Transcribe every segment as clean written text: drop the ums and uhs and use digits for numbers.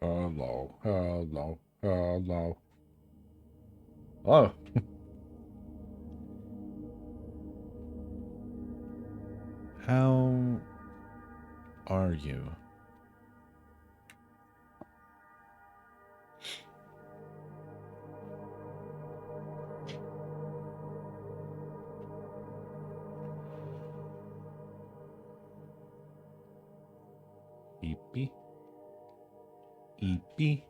Hello, hello, hello. Oh, how are you? Eepy. Eepy.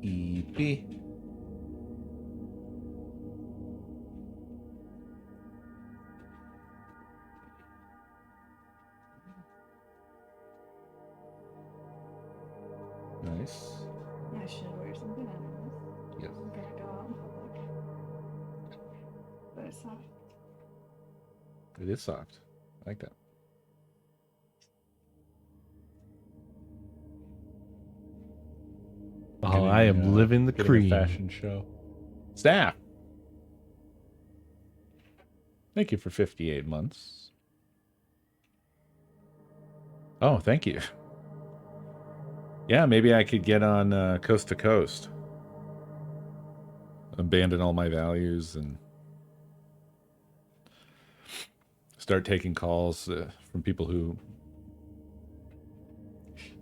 Eepy. Nice. I should wear some bananas. Yes. I'm gonna go out in public. But it's soft. It is soft. I like that. Oh, I am living the getting cream. a fashion show. Staff. Thank you for 58 months. Oh, thank you. Yeah, maybe I could get on Coast to Coast. Abandon all my values and start taking calls from people who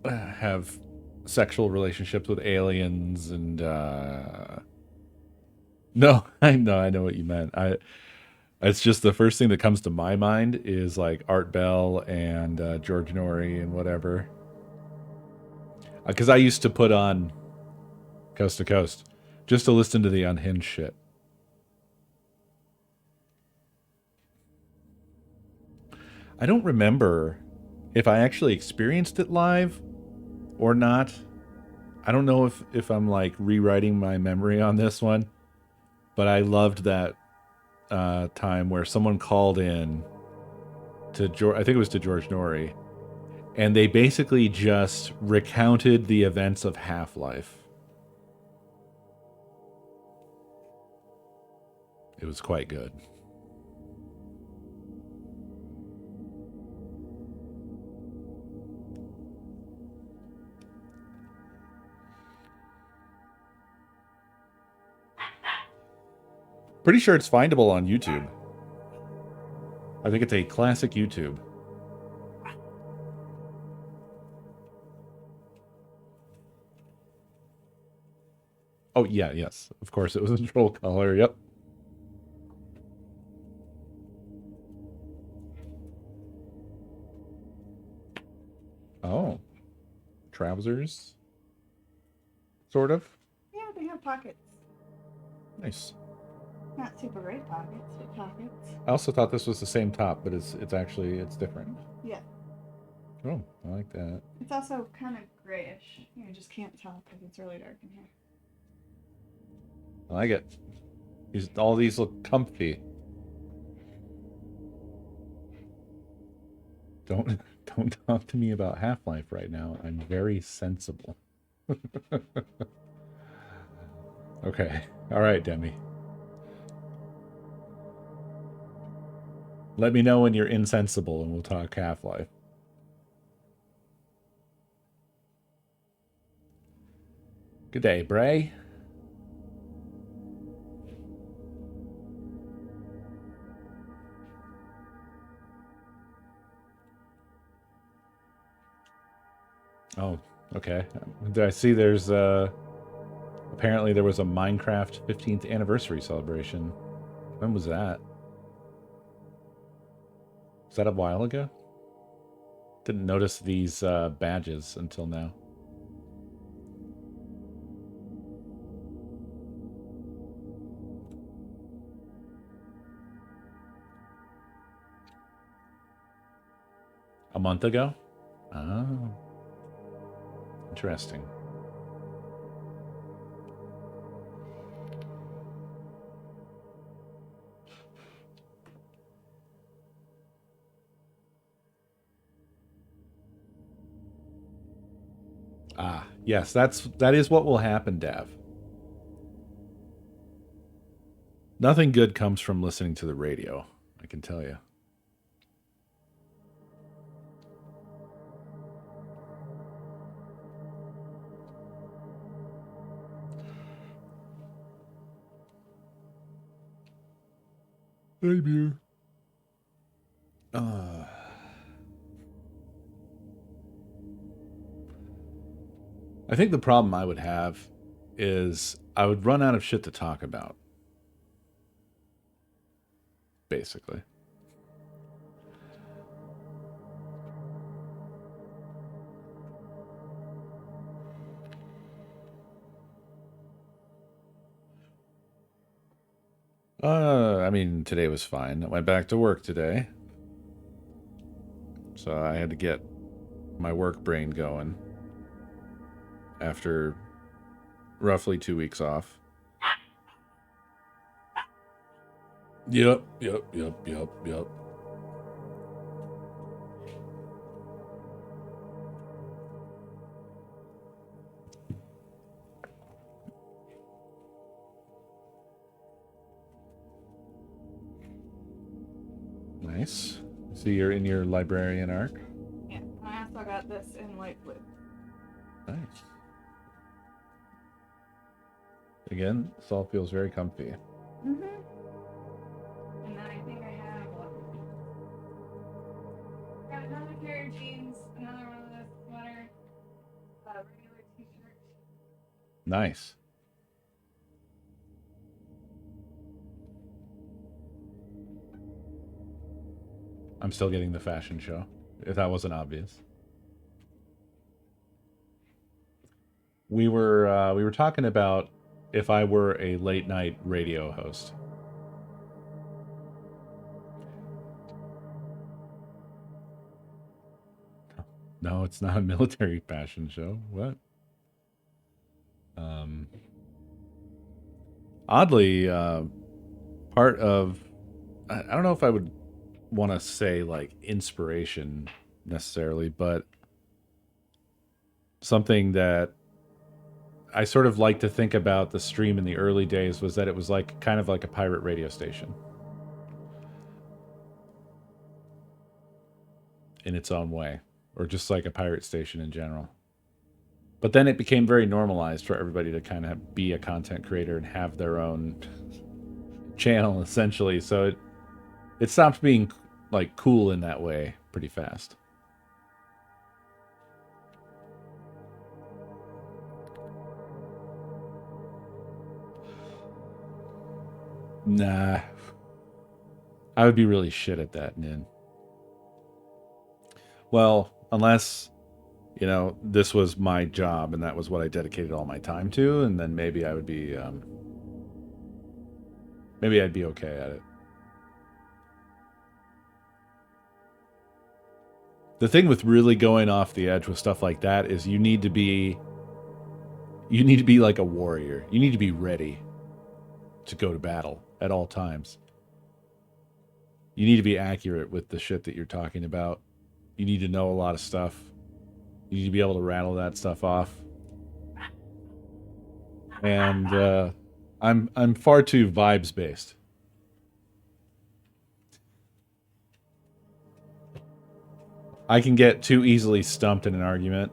have sexual relationships with aliens and no, I know what you meant. It's just the first thing that comes to my mind is like Art Bell and George Norrie and whatever. Because I used to put on Coast to Coast just to listen to the unhinged shit. I don't remember if I actually experienced it live or not. I don't know if I'm like rewriting my memory on this one, but I loved that time where someone called in to George, I think it was to George Norrie, and they basically just recounted the events of Half-Life. It was quite good. Pretty sure it's findable on YouTube. I think it's a classic YouTube. Oh, yeah, yes. Of course, it was a troll color. Yep. Oh. Trousers? Sort of? Yeah, they have pockets. Nice. Not super great pockets, but pockets. I also thought this was the same top, but it's different. Yeah. Oh, I like that. It's also kind of grayish. You just can't tell because it's really dark in here. I like it. All these look comfy. Don't talk to me about Half-Life right now. I'm very sensible. Okay. All right, Demi. Let me know when you're insensible and we'll talk Half-Life. Good day, Bray. Oh, okay. I see there's apparently there was a Minecraft 15th anniversary celebration. When was that? Was that a while ago? Didn't notice these badges until now. A month ago? Oh. Interesting. Ah, yes, that is what will happen, Dav. Nothing good comes from listening to the radio, I can tell you. Same here. I think the problem I would have is I would run out of shit to talk about. Basically. I mean, today was fine. I went back to work today. So I had to get my work brain going after roughly 2 weeks off. Yep. Nice. See, you're in your librarian arc. Yeah, and I also got this in light blue. Nice. Again, this all feels very comfy. Mm-hmm. And then I think I have got another pair of jeans, another one of the sweater, a regular t-shirt. Nice. I'm still getting the fashion show, if that wasn't obvious. We were talking about if I were a late night radio host. No, it's not a military fashion show. What? Oddly, part of I don't know if I would want to say like inspiration necessarily, but something that I sort of like to think about the stream in the early days was that it was like kind of like a pirate radio station in its own way, or just like a pirate station in general. But then it became very normalized for everybody to kind of be a content creator and have their own channel essentially. So it stopped being like cool in that way pretty fast. Nah. I would be really shit at that, Nin. Well, unless, you know, this was my job and that was what I dedicated all my time to, and then maybe I would be, maybe I'd be okay at it. The thing with really going off the edge with stuff like that is you need to be like a warrior. You need to be ready to go to battle at all times. You need to be accurate with the shit that you're talking about. You need to know a lot of stuff. You need to be able to rattle that stuff off. And I'm far too vibes based. I can get too easily stumped in an argument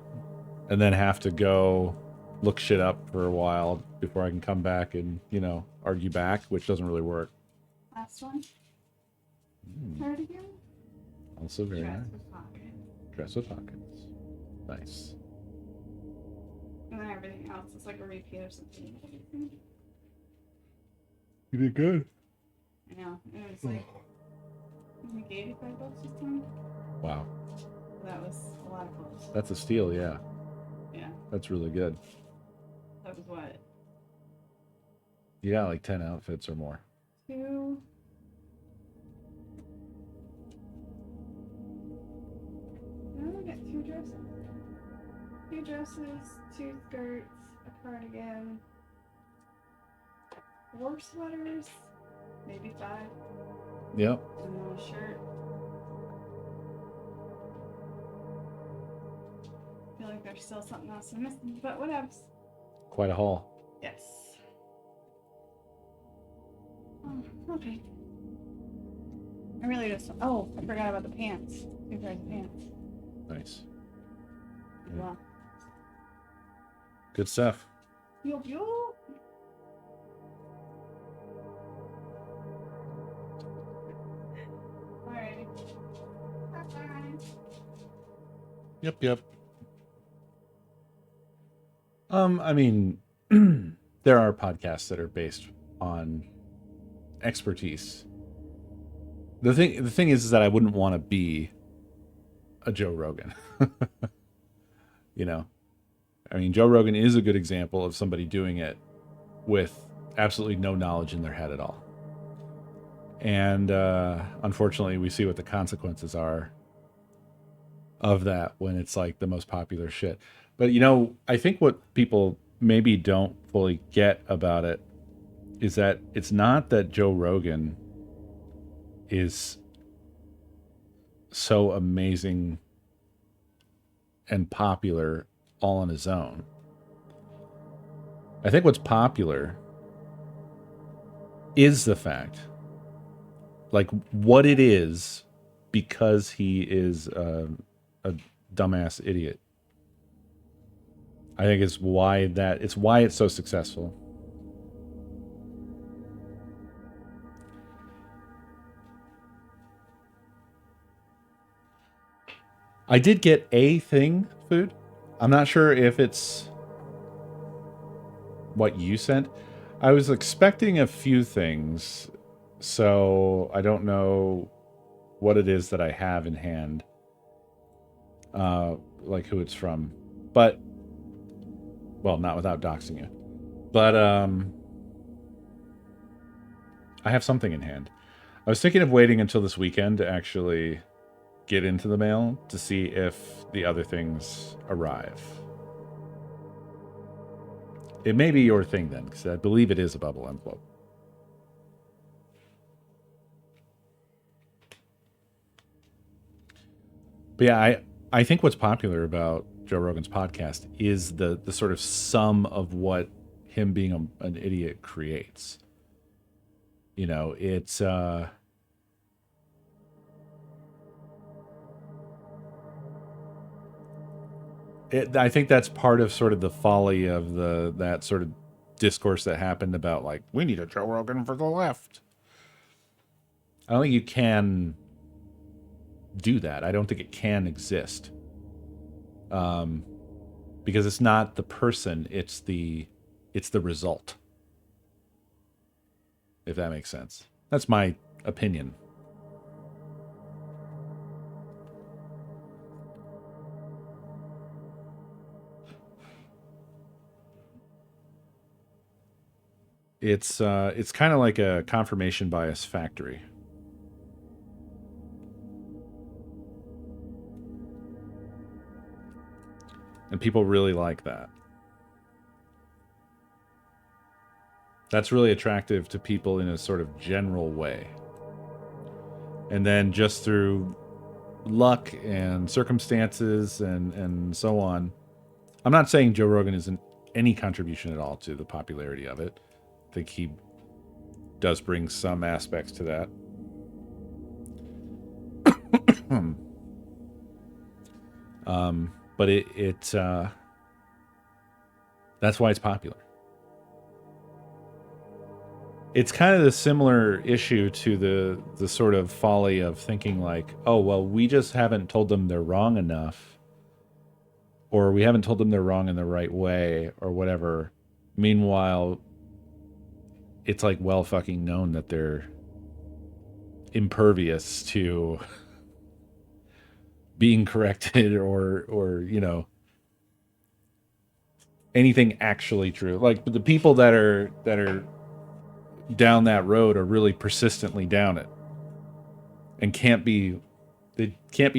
and then have to go look shit up for a while before I can come back and, you know, argue back, which doesn't really work. Last one. Cardigan. Also very Dress nice. with pockets. Dress with pockets. Nice. And then everything else is like a repeat of something. You did good. I know. It was like I think $85 this time. Wow. That was a lot of clothes. That's a steal, yeah. Yeah. That's really good. That was what? You got like 10 outfits or more. 2. I only got 2 dresses. 2 dresses, 2 skirts, a cardigan, 4 sweaters, maybe 5. Yep. And then a shirt. I feel like there's still something else I'm missing, but what else? Quite a haul. Yes. Oh, okay. I really just. Oh, I forgot about the pants. 2 pairs of pants. Nice. As well. Good stuff. Yup, yup. Yep. I mean, there are podcasts that are based on expertise. The thing is that I wouldn't want to be a Joe Rogan. You know, I mean, Joe Rogan is a good example of somebody doing it with absolutely no knowledge in their head at all. And unfortunately, we see what the consequences are of that when it's like the most popular shit. But I think what people maybe don't fully get about it is that it's not that Joe Rogan is so amazing and popular all on his own. I think what's popular is the fact, like what it is, because he is a dumbass idiot. I think it's why it's so successful. I did get a thing, food. I'm not sure if it's what you sent. I was expecting a few things, so I don't know what it is that I have in hand, like who it's from. But, well, not without doxing you. But I have something in hand. I was thinking of waiting until this weekend to actually get into the mail to see if the other things arrive. It may be your thing then, because I believe it is a bubble envelope. But yeah, I think what's popular about Joe Rogan's podcast is the sort of sum of what him being an idiot creates. It's I think that's part of sort of the folly of that sort of discourse that happened about, like, we need a Joe Rogan for the left. I don't think you can do that. I don't think it can exist. Because it's not the person, it's the result. If that makes sense. That's my opinion. It's kind of like a confirmation bias factory. And people really like that. That's really attractive to people in a sort of general way. And then just through luck and circumstances and so on. I'm not saying Joe Rogan isn't any contribution at all to the popularity of it. I think he does bring some aspects to that. But that's why it's popular. It's kind of the similar issue to the sort of folly of thinking like, oh, well, we just haven't told them they're wrong enough, or we haven't told them they're wrong in the right way, or whatever. Meanwhile, it's like well fucking known that they're impervious to being corrected or anything actually true. Like the people that are down that road are really persistently down it and can't be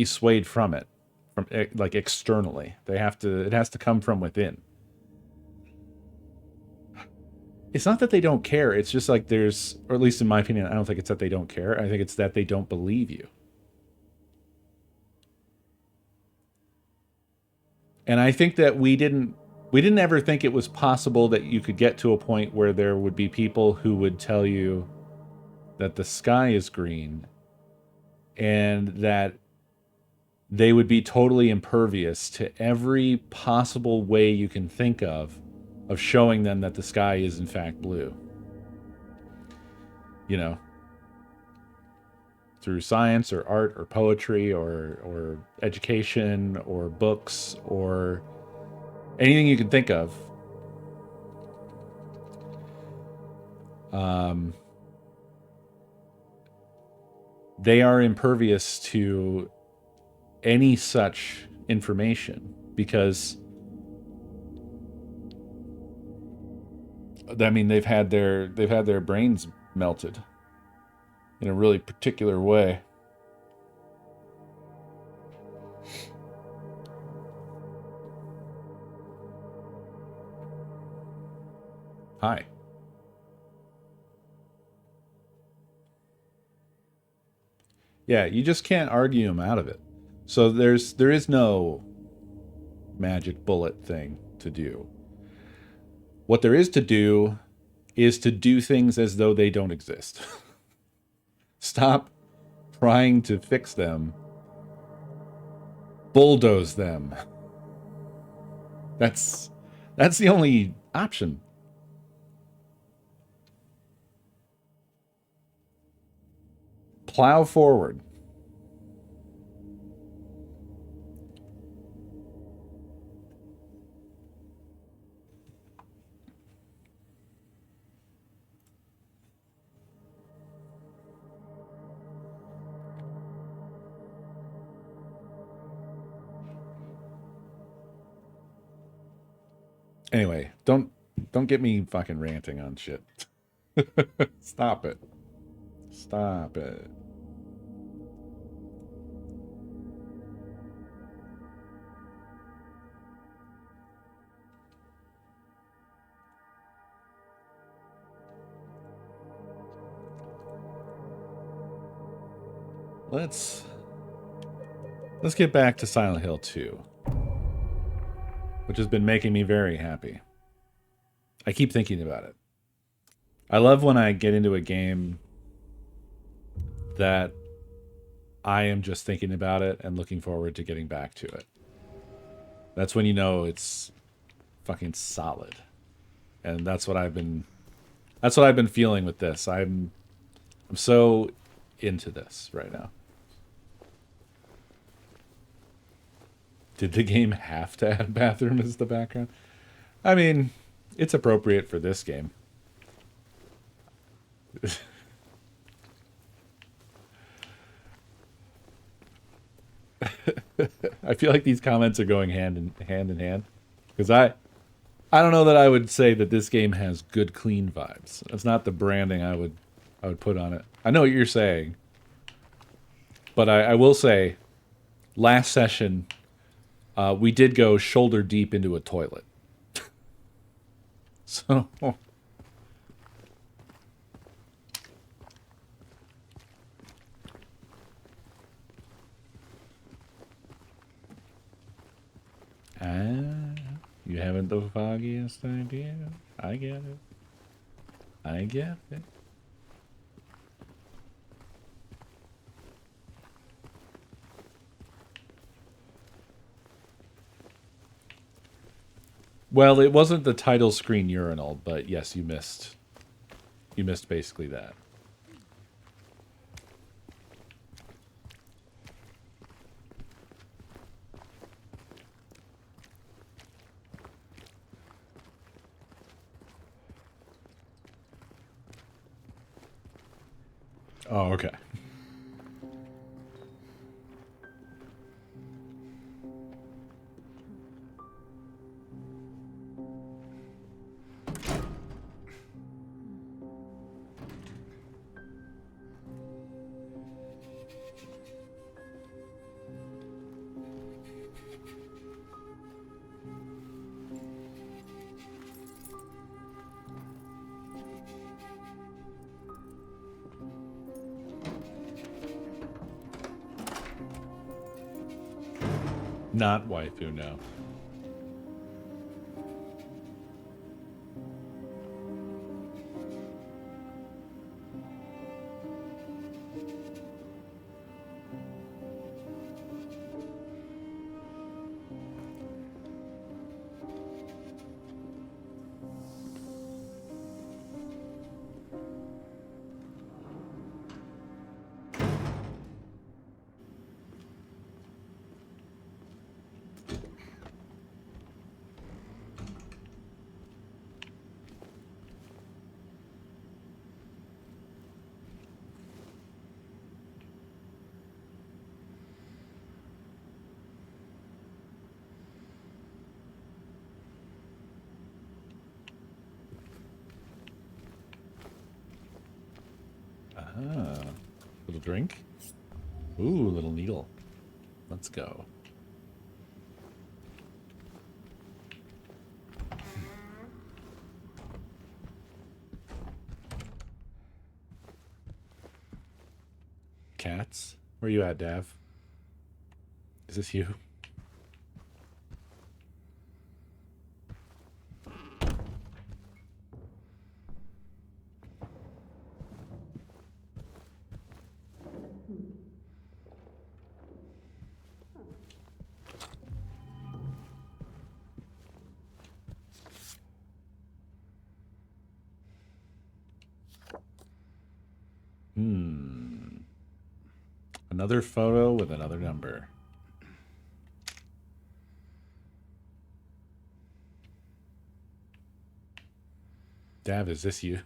swayed from it, from like externally. It has to come from within. It's not that they don't care. It's just like or at least in my opinion, I don't think it's that they don't care. I think it's that they don't believe you. And I think that we didn't ever think it was possible that you could get to a point where there would be people who would tell you that the sky is green and that they would be totally impervious to every possible way you can think of showing them that the sky is in fact blue. through science or art or poetry or education or books or anything you can think of. They are impervious to any such information because, I mean, they've had their brains melted in a really particular way. Hi. Yeah, you just can't argue them out of it. So there is no magic bullet thing to do. What there is to do things as though they don't exist. Stop trying to fix them. Bulldoze them. That's the only option. Plow forward. Anyway, don't get me fucking ranting on shit. Stop it. Stop it. Let's get back to Silent Hill 2, which has been making me very happy. I keep thinking about it. I love when I get into a game that I am just thinking about it and looking forward to getting back to it. That's when you know it's fucking solid. And that's what I've been feeling with this. I'm so into this right now. Did the game have to add bathroom as the background? I mean, it's appropriate for this game. I feel like these comments are going hand in hand. Because I don't know that I would say that this game has good, clean vibes. That's not the branding I would put on it. I know what you're saying. But I will say, last session, we did go shoulder deep into a toilet. So... you haven't the foggiest idea. I get it. I get it. Well, it wasn't the title screen urinal, but yes, you missed. You missed basically that. Oh, okay. Not waifu, no. drink. Ooh, little needle. Let's go. Cats? Where you at, Dav? Is this you? Another photo with another number. Dav, is this you?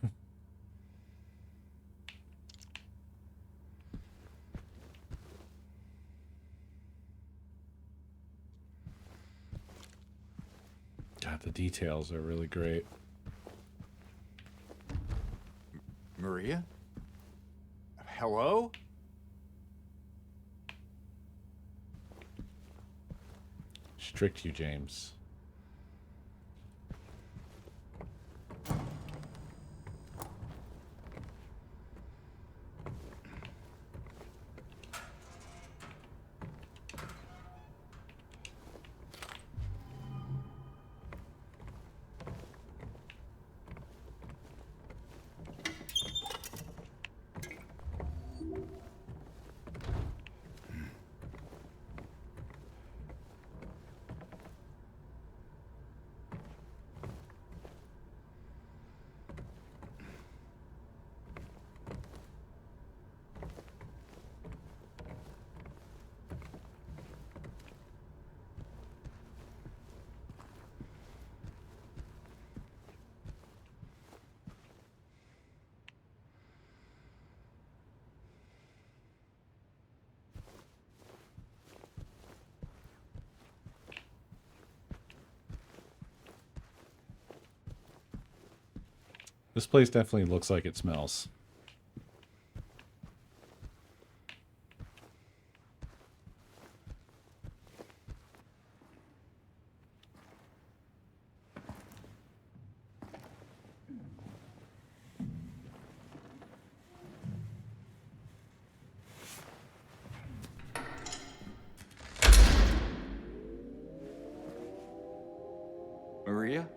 God, the details are really great. Maria? Hello? She tricked you, James. This place definitely looks like it smells. Maria?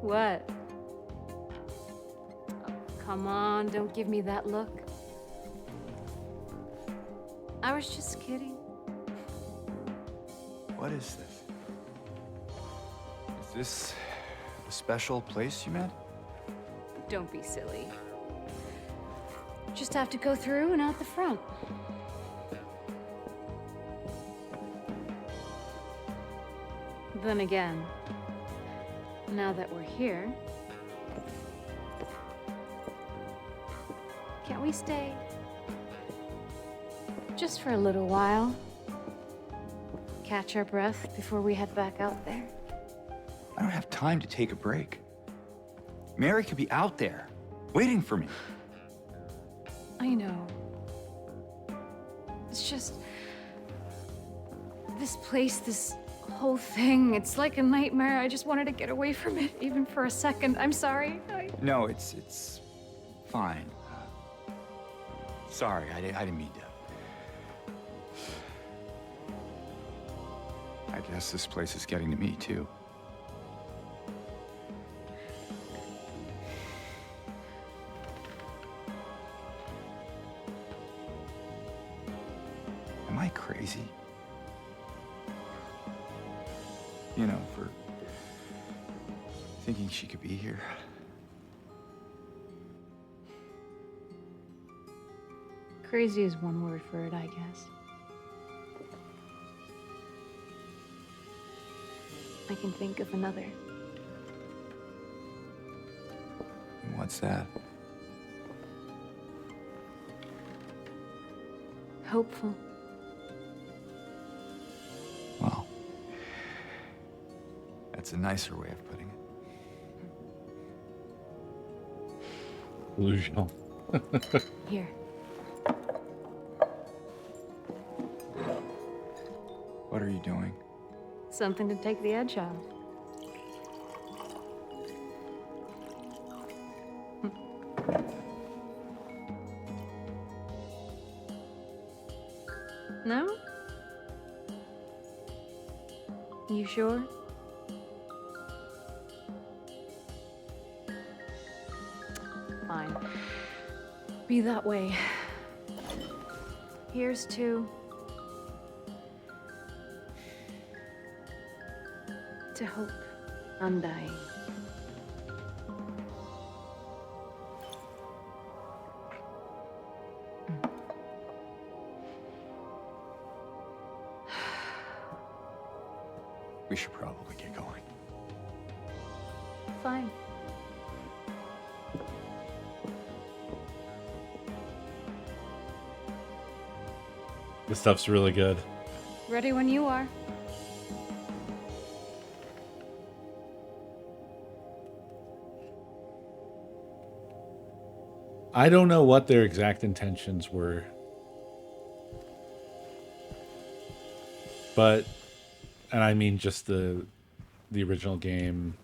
What? Oh, come on, don't give me that look. I was just kidding. What is this? Is this a special place you met? Don't be silly. Just have to go through and out the front. Then again, now that we're here, can't we stay? Just for a little while. Catch our breath before we head back out there. I don't have time to take a break. Mary could be out there, waiting for me. I know. It's just... this place, this whole thing, it's like a nightmare. I just wanted to get away from it, even for a second. I'm sorry. No, it's fine. Sorry, I didn't mean to. I guess this place is getting to me, too. Am I crazy? You know, for thinking she could be here. Crazy is one word for it, I guess. I can think of another. What's that? Hopeful. Well, that's a nicer way of putting it. Delusional. Here. What are you doing? Something to take the edge off. No? You sure? Fine. Be that way. Here's to... to hope undying. We should probably get going. Fine. This stuff's really good. Ready when you are. I don't know what their exact intentions were. But, and I mean just the original game,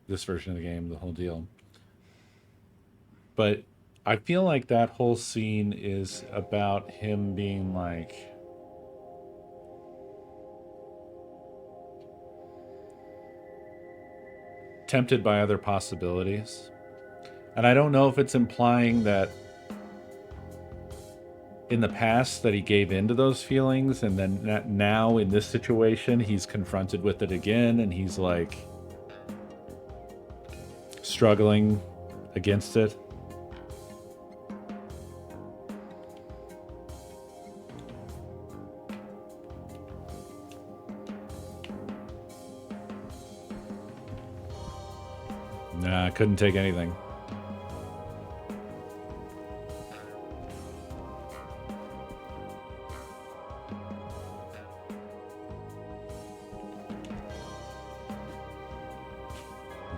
this version of the game, the whole deal. But I feel like that whole scene is about him being like tempted by other possibilities. And I don't know if it's implying that in the past that he gave into those feelings, and then now in this situation he's confronted with it again, and he's like struggling against it. Nah, I couldn't take anything.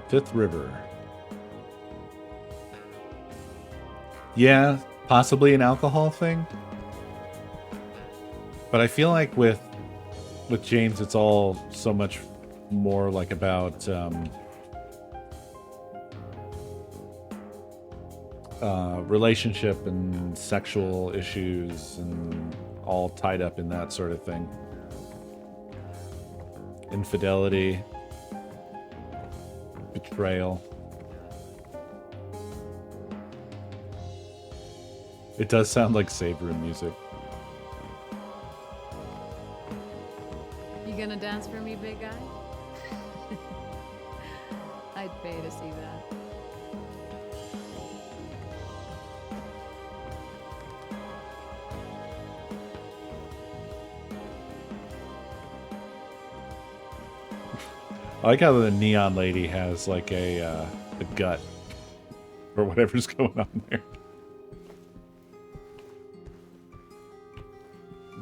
Fifth River. Yeah, possibly an alcohol thing. But I feel like with James, it's all so much more like about relationship and sexual issues and all tied up in that sort of thing. Infidelity. Betrayal. It does sound like Save Room music. You gonna dance for me, big guy? I'd pay to see that. I like how the neon lady has like a gut or whatever's going on there.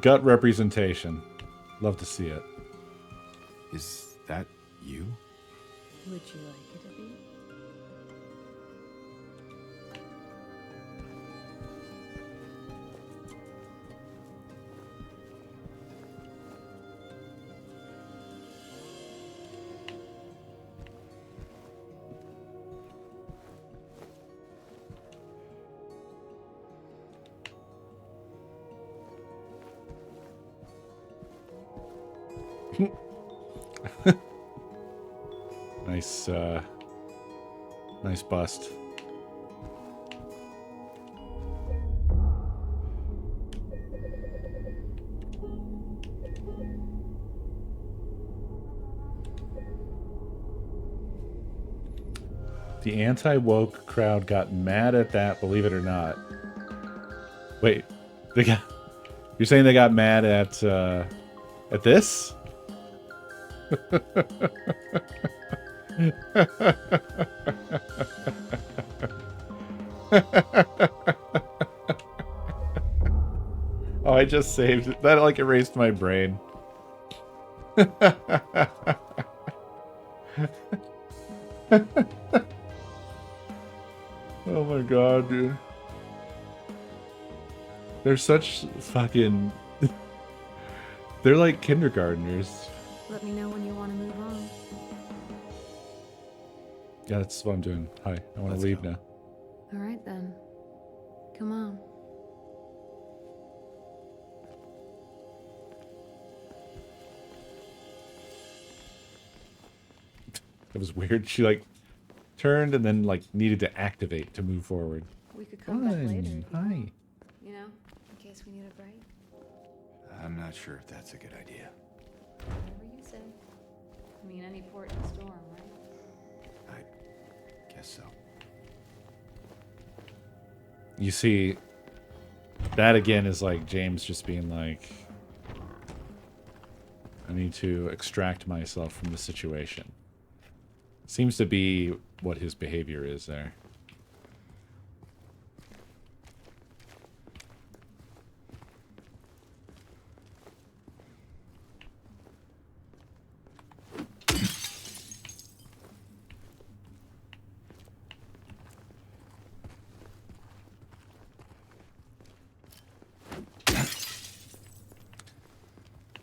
Gut representation. Love to see it. Is that you? Would you like it to be? Nice, nice bust. The anti-woke crowd got mad at that, believe it or not. Wait, you're saying they got mad at this? Oh, I just saved it. That like erased my brain. Oh my god, dude. They're such fucking... They're like kindergartners. Let me know when you want to move on. Yeah, that's what I'm doing. Hi, I want to Let's leave go. now. All right then. Come on. It was weird. She like turned and then like needed to activate to move forward. We could come back later. Fine. If you Hi. want. You know, in case we need a break. I'm not sure if that's a good idea. Whatever you say. I mean, any port in storm, right? I guess so. You see, that again is like James just being like, I need to extract myself from the situation. Seems to be what his behavior is there.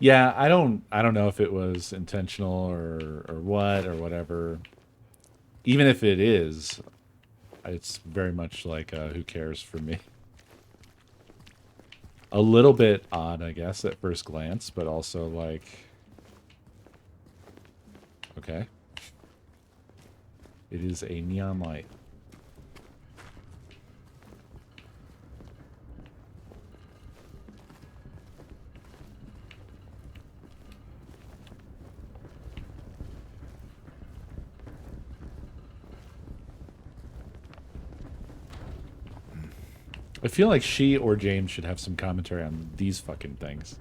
Yeah, I don't know if it was intentional or what or whatever. Even if it is, it's very much like who cares for me. A little bit odd, I guess, at first glance, but also like, okay. It is a neon light. I feel like she or James should have some commentary on these fucking things.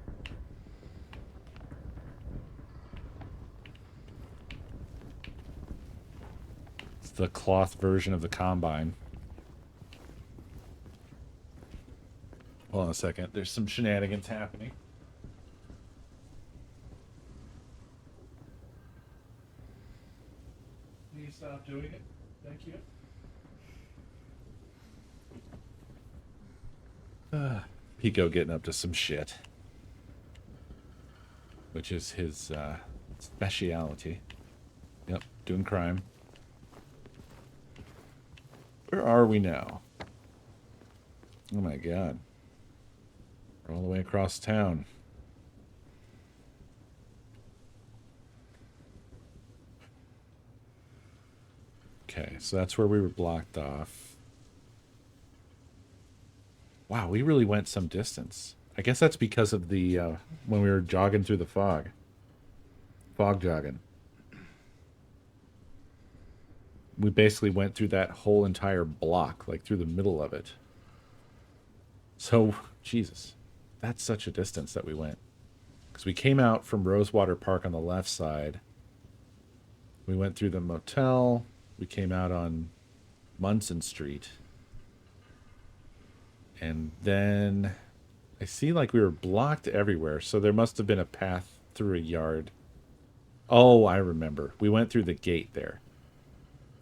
It's the cloth version of the Combine. Hold on a second. There's some shenanigans happening. Can you stop doing it? Thank you. Pico getting up to some shit. Which is his speciality. Yep, doing crime. Where are we now? Oh my god. We're all the way across town. Okay, so that's where we were blocked off. Wow, we really went some distance. I guess that's because of the, when we were jogging through the fog. Fog jogging. We basically went through that whole entire block, like through the middle of it. So, Jesus, that's such a distance that we went. Because we came out from Rosewater Park on the left side. We went through the motel. We came out on Munson Street. And then I see like we were blocked everywhere. So there must have been a path through a yard. Oh, I remember. We went through the gate there.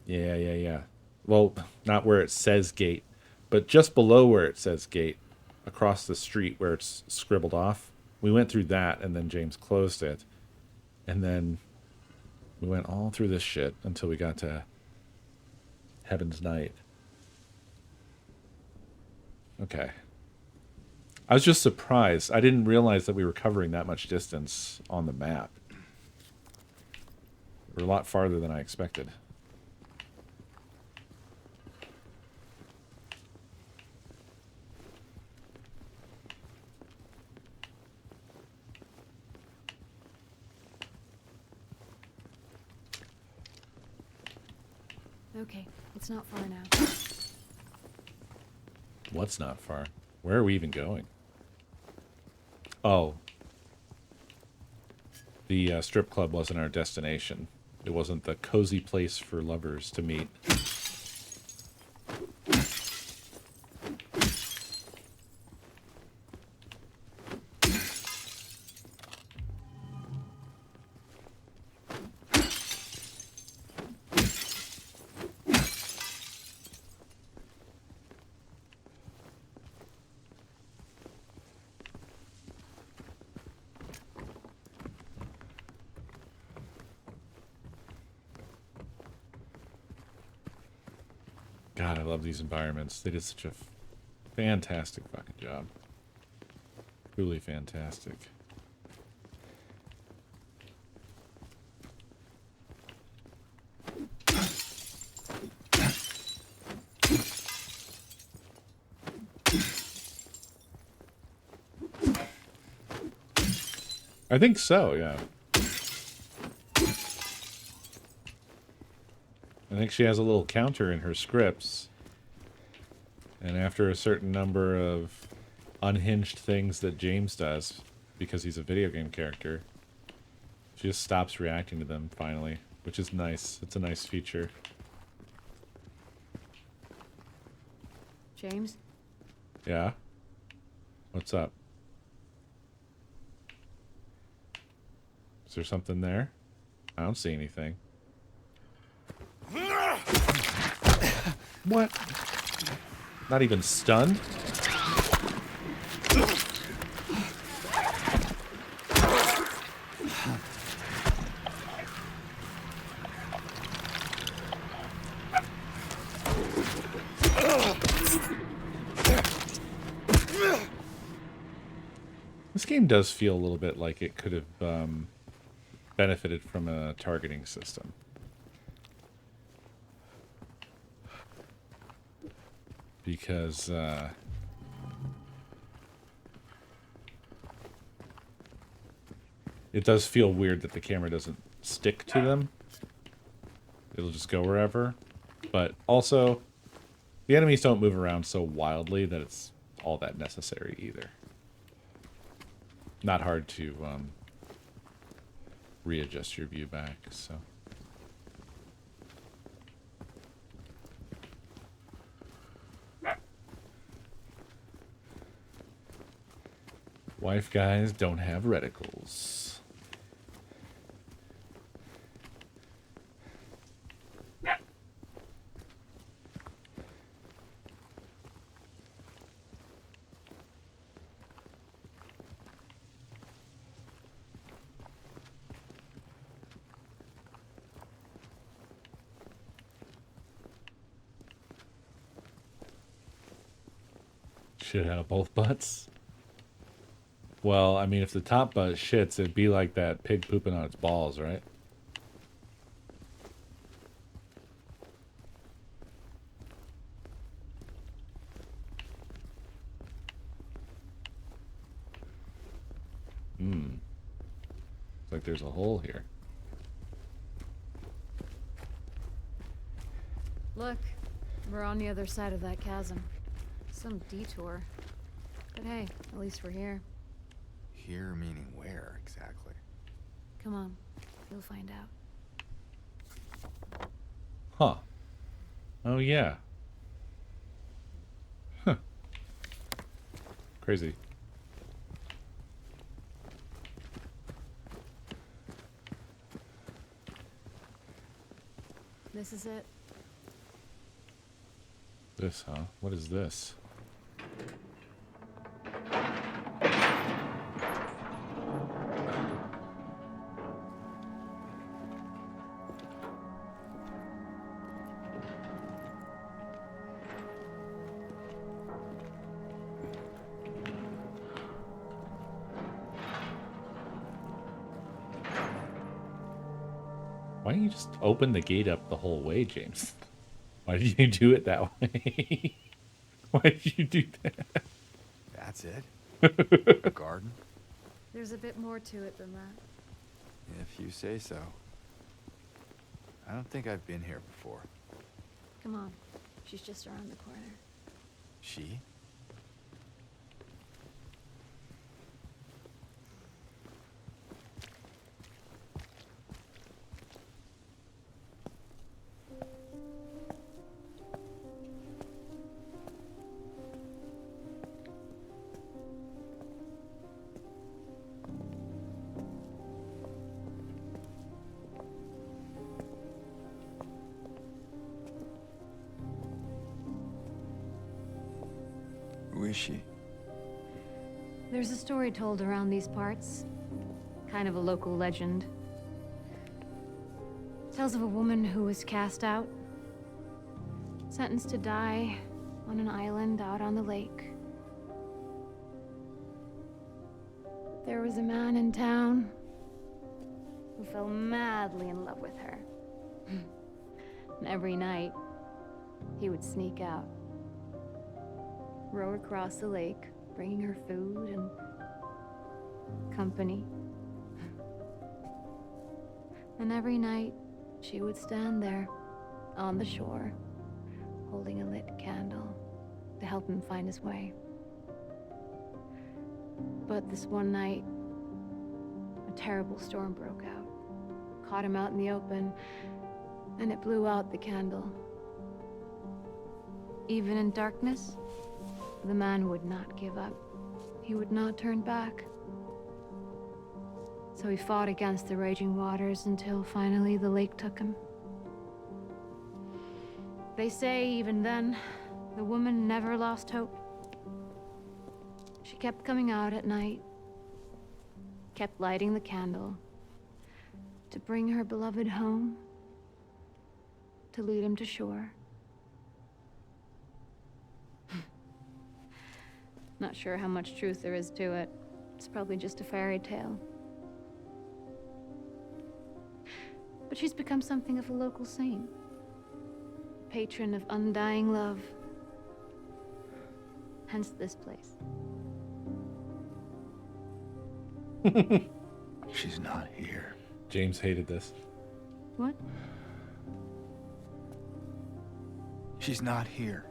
Yeah. Well, not where it says gate, but just below where it says gate, across the street where it's scribbled off. We went through that, and then James closed it. And then we went all through this shit until we got to Heaven's Night. Okay. I was just surprised. I didn't realize that we were covering that much distance on the map. We're a lot farther than I expected. Okay, it's not far now. What's not far? Where are we even going? Oh. The strip club wasn't our destination. It wasn't the cozy place for lovers to meet. God, I love these environments. They did such a fantastic fucking job. Truly fantastic. I think so, yeah. I think she has a little counter in her scripts. And after a certain number of unhinged things that James does, because he's a video game character, she just stops reacting to them finally, which is nice. It's a nice feature. James? Yeah? What's up? Is there something there? I don't see anything. What? Not even stunned? This game does feel a little bit like it could have benefited from a targeting system. Because it does feel weird that the camera doesn't stick to them. It'll just go wherever. But also, the enemies don't move around so wildly that it's all that necessary either. Not hard to readjust your view back, so. Wife guys don't have reticles. Shit out of both butts. Well, I mean, if the top butt shits, it'd be like that pig pooping on its balls, right? It's like there's a hole here. Look, we're on the other side of that chasm. Some detour. But hey, at least we're here. Here meaning where exactly? Come on, you'll find out. Huh. Oh, yeah. Huh. Crazy. This is it. This, huh? What is this? Why don't you just open the gate up the whole way, James? Why did you do it that way? Why did you do that? That's it? A garden? There's a bit more to it than that. If you say so. I don't think I've been here before. Come on, she's just around the corner. She? Who is she? There's a story told around these parts. Kind of a local legend. Tells of a woman who was cast out. sentenced to die on an island out on the lake. There was a man in town who fell madly in love with her. And every night, he would sneak out, row across the lake, bringing her food and company. And every night, she would stand there on the shore, holding a lit candle to help him find his way. But this one night, a terrible storm broke out, caught him out in the open, and it blew out the candle. Even in darkness, the man would not give up. He would not turn back. So he fought against the raging waters until finally the lake took him. They say even then, the woman never lost hope. She kept coming out at night, kept lighting the candle to bring her beloved home, to lead him to shore. Not sure how much truth there is to it. It's probably just a fairy tale. But she's become something of a local saint, patron of undying love. Hence this place. She's not here. James hated this. What? She's not here.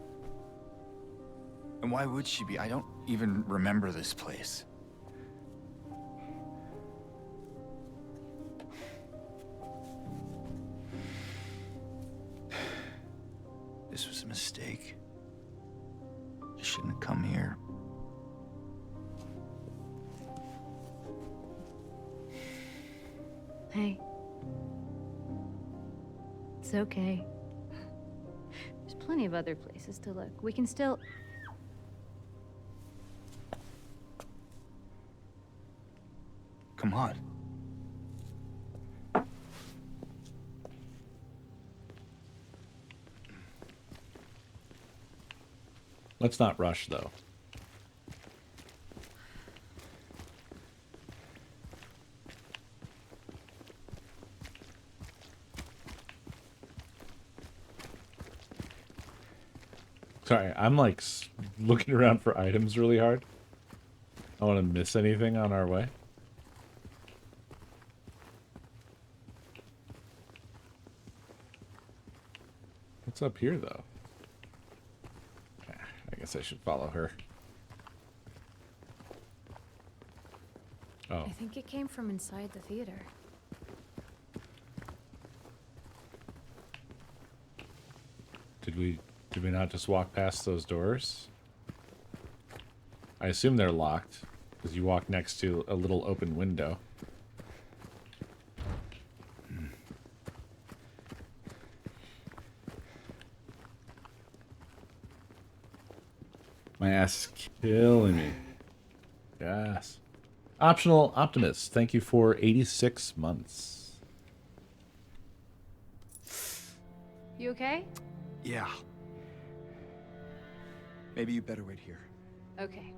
And why would she be? I don't even remember this place. This was a mistake. I shouldn't have come here. Hey. It's okay. There's plenty of other places to look. We can still... Come on. Let's not rush, though. Sorry, I'm like looking around for items really hard. I don't want to miss anything on our way. What's up here, though? I guess I should follow her. Oh. I think it came from inside the theater. Did we not just walk past those doors? I assume they're locked, because you walk next to a little open window. My ass is killing me. Yes. Optional Optimist, thank you for 86 months. You okay? Yeah. Maybe you better wait here. Okay.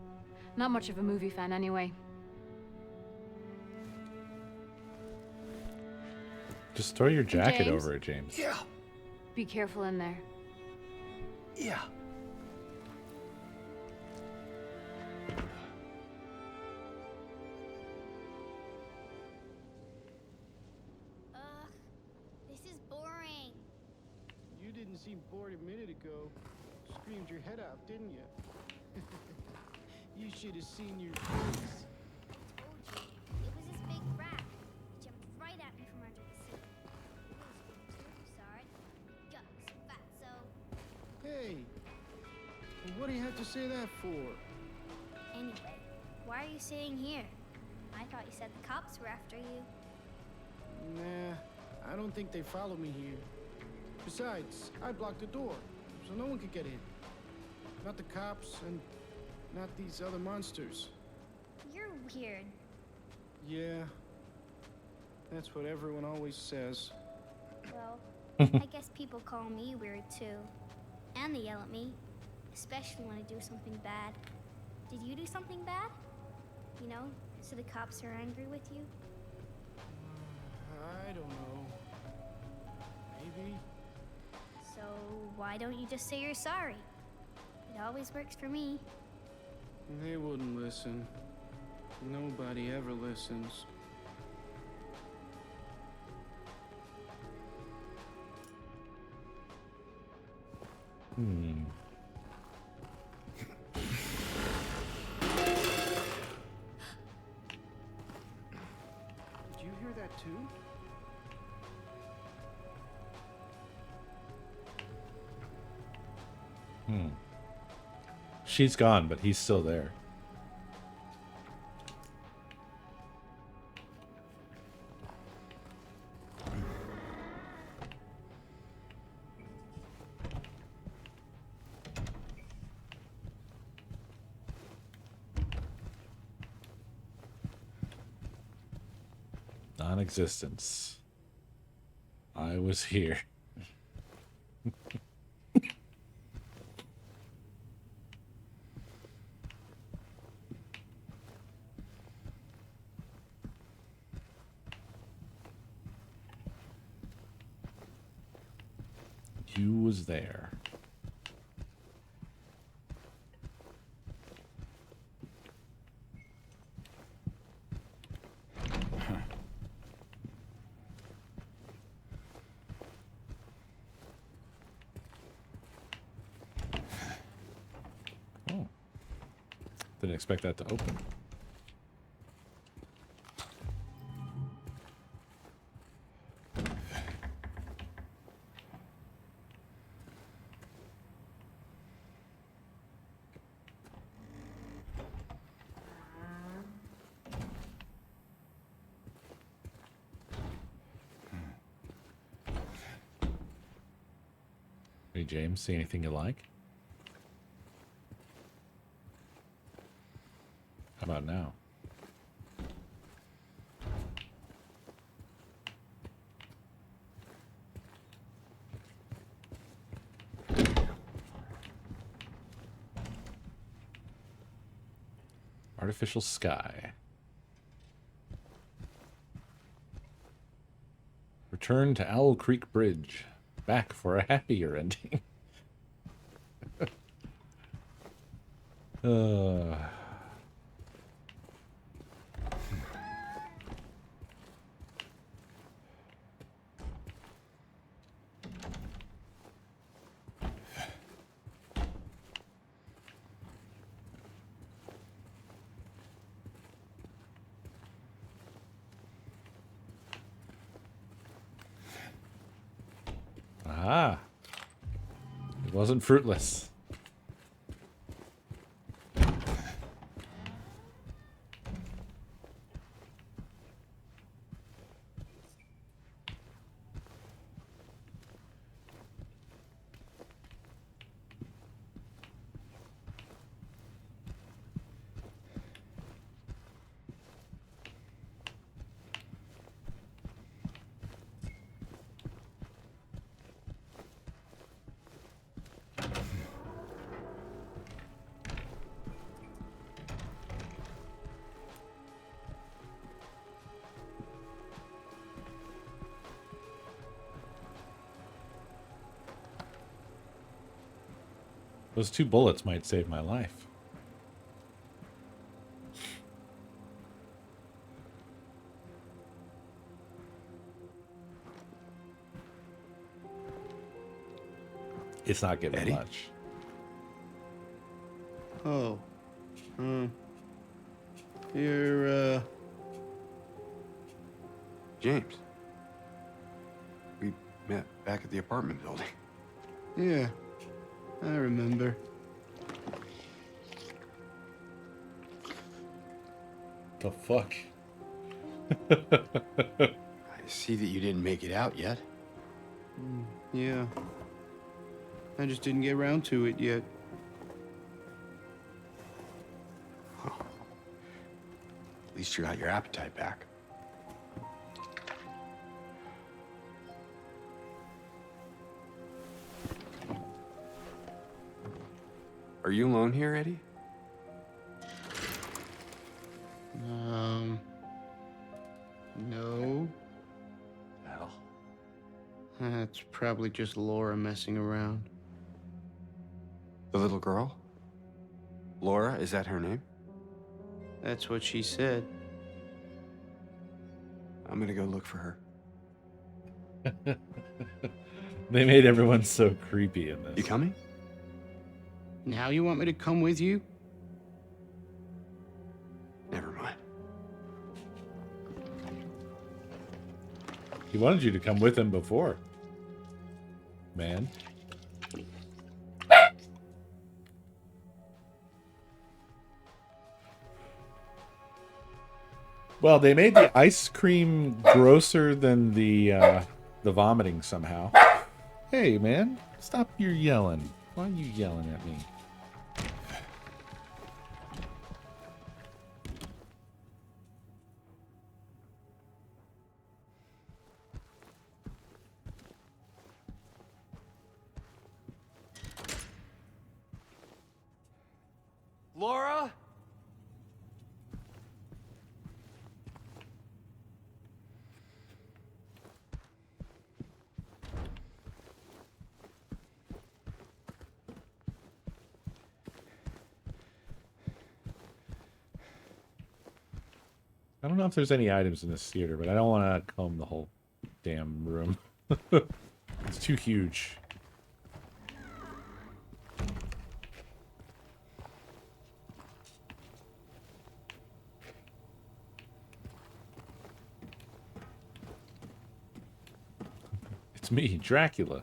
Not much of a movie fan anyway. Just throw your jacket James? over it, James. Yeah. Be careful in there. Yeah. This is boring. You didn't seem bored a minute ago. Screamed your head out, didn't you? You should have seen your face. Told you. It was this big rat. It jumped right at me from under the seat. It was too, you saw it. Guts, fatso. Hey, well, what do you have to say that for? Anyway, why are you sitting here? I thought you said the cops were after you. Nah, I don't think they follow me here. Besides, I blocked the door, so no one could get in. Not the cops, and not these other monsters. You're weird. Yeah, that's what everyone always says. Well, I guess people call me weird too. And they yell at me, especially when I do something bad. Did you do something bad? You know, so the cops are angry with you? I don't know. Maybe. So why don't you just say you're sorry? It always works for me. They wouldn't listen. Nobody ever listens. Hmm. Did you hear that too? Hmm. She's gone, but he's still there. Non-existence. I was here. You was there. Oh. Didn't expect that to open. Hey, James, see anything you like? How about now? Artificial sky. Return to Owl Creek Bridge. Back for a happier ending. uh... Ah, it wasn't fruitless. Those 2 bullets might save my life. It's not giving Eddie? much. Oh. You're, James. We met back at the apartment building. Yeah. I remember. The fuck? I see that you didn't make it out yet. Yeah. I just didn't get around to it yet. At least you got your appetite back. Are you alone here, Eddie? No. Hell. That's probably just Laura messing around. The little girl? Laura, is that her name? That's what she said. I'm gonna go look for her. They made everyone so creepy in this. You coming? Now you want me to come with you? Never mind. He wanted you to come with him before. Man. Well, they made the ice cream grosser than the vomiting somehow. Hey, man, stop your yelling. Why are you yelling at me? Laura? I don't know if there's any items in this theater, but I don't want to comb the whole damn room. It's too huge. It's me, Dracula.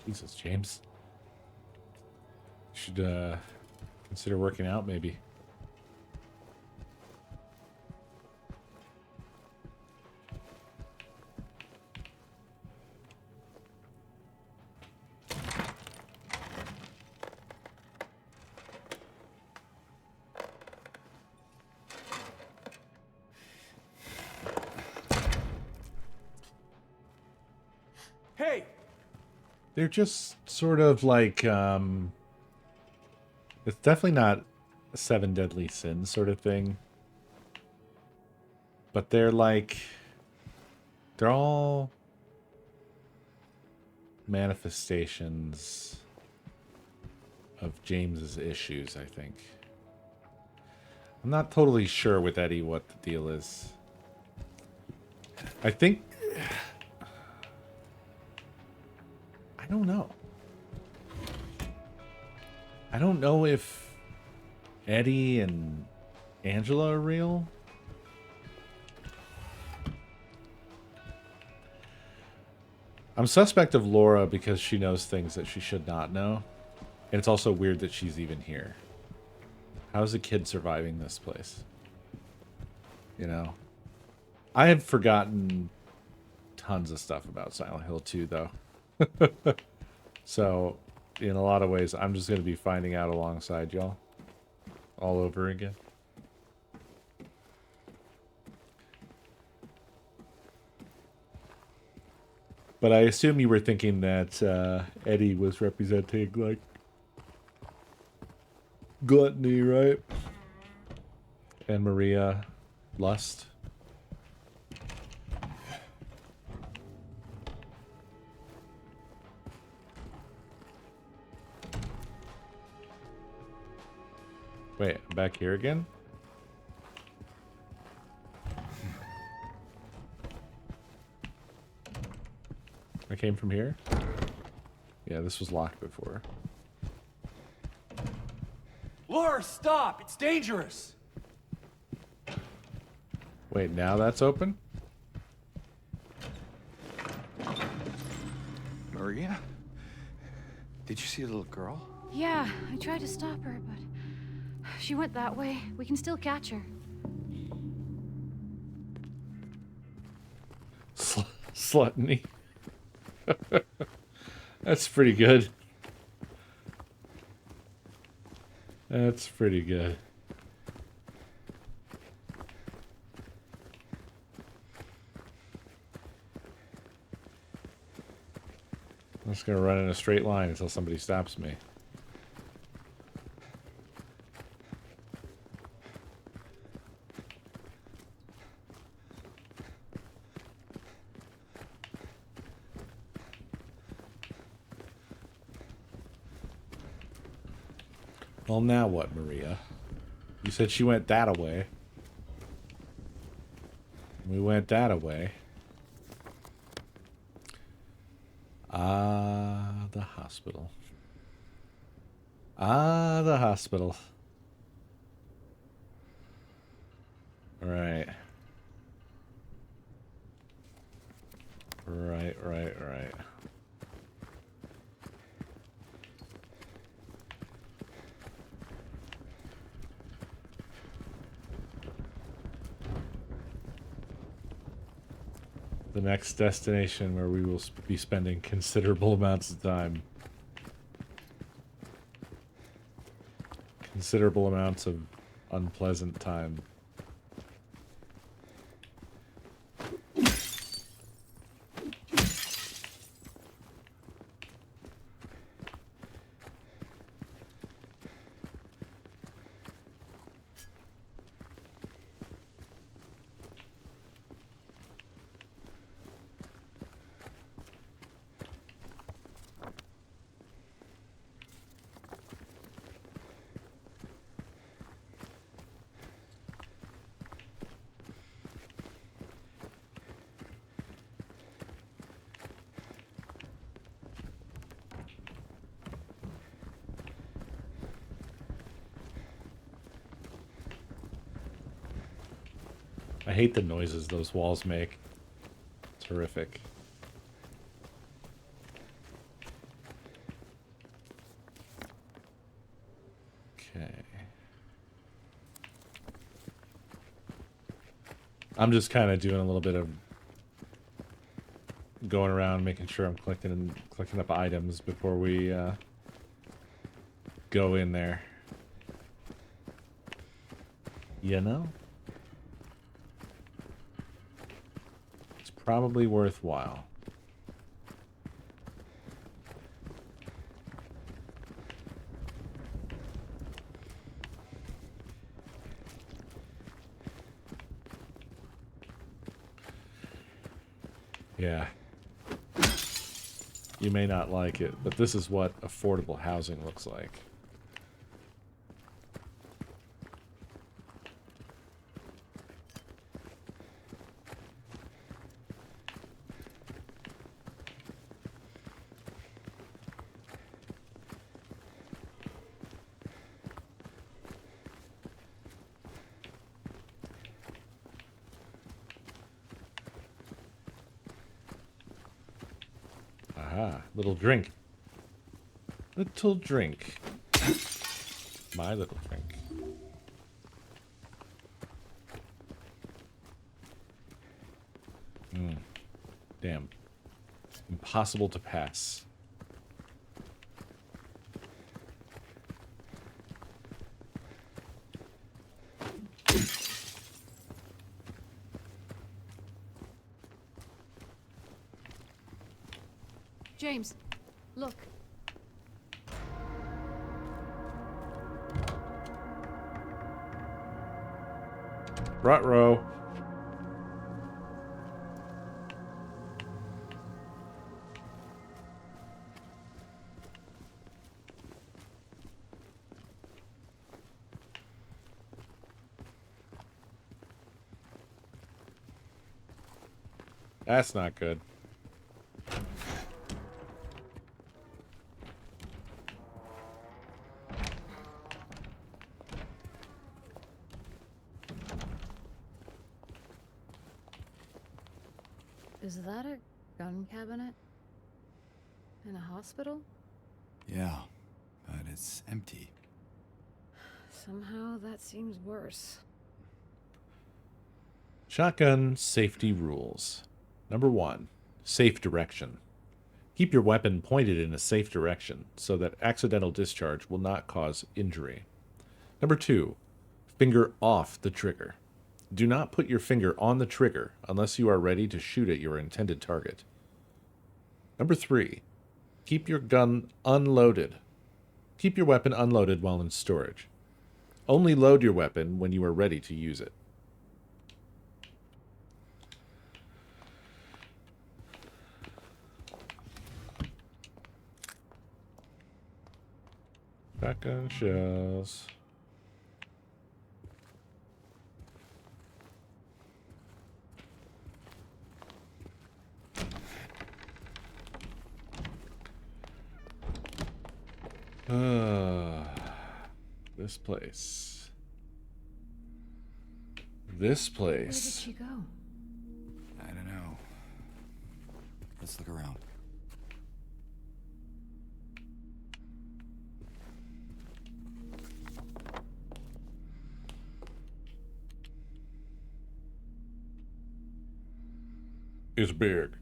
Jesus, James. You should consider working out, maybe. Hey! They're just sort of like, it's definitely not a seven deadly sins sort of thing. But they're like, they're all manifestations of James's issues, I think. I'm not totally sure with Eddie what the deal is. I think... I don't know. I don't know if Eddie and Angela are real. I'm suspect of Laura because she knows things that she should not know. And it's also weird that she's even here. How's a kid surviving this place? You know? I had forgotten tons of stuff about Silent Hill 2, though. So, in a lot of ways, I'm just going to be finding out alongside y'all. All over again. But I assume you were thinking that Eddie was representing, like, gluttony, right? And Maria, lust. Wait, I'm back here again? I came from here? Yeah, this was locked before. Laura, stop! It's dangerous! Wait, now that's open? Maria? Did you see a little girl? Yeah, I tried to stop her, but she went that way. We can still catch her. Slutney. That's pretty good. That's pretty good. I'm just gonna run in a straight line until somebody stops me. Well, now what, Maria? You said she went that away. We went that away. Ah, the hospital. Ah, the hospital. Right. Right. The next destination where we will be spending considerable amounts of time. Considerable amounts of unpleasant time. I hate the noises those walls make. It's horrific. Okay. I'm just kind of doing a little bit of going around, making sure I'm collecting up items before we go in there. You know? It's probably worthwhile. Yeah. You may not like it, but this is what affordable housing looks like. Aha, little drink. Little drink. My little drink. Damn. Impossible to pass. James, look. Ruh-roh. That's not good. Is that a gun cabinet? In a hospital? Yeah, but it's empty. Somehow that seems worse. Shotgun safety rules. Number 1, safe direction. Keep your weapon pointed in a safe direction so that accidental discharge will not cause injury. Number 2, finger off the trigger. Do not put your finger on the trigger unless you are ready to shoot at your intended target. Number 3, keep your gun unloaded. Keep your weapon unloaded while in storage. Only load your weapon when you are ready to use it. Shotgun shells. This place. This Where did place. she go? I don't know. Let's look around. Is big.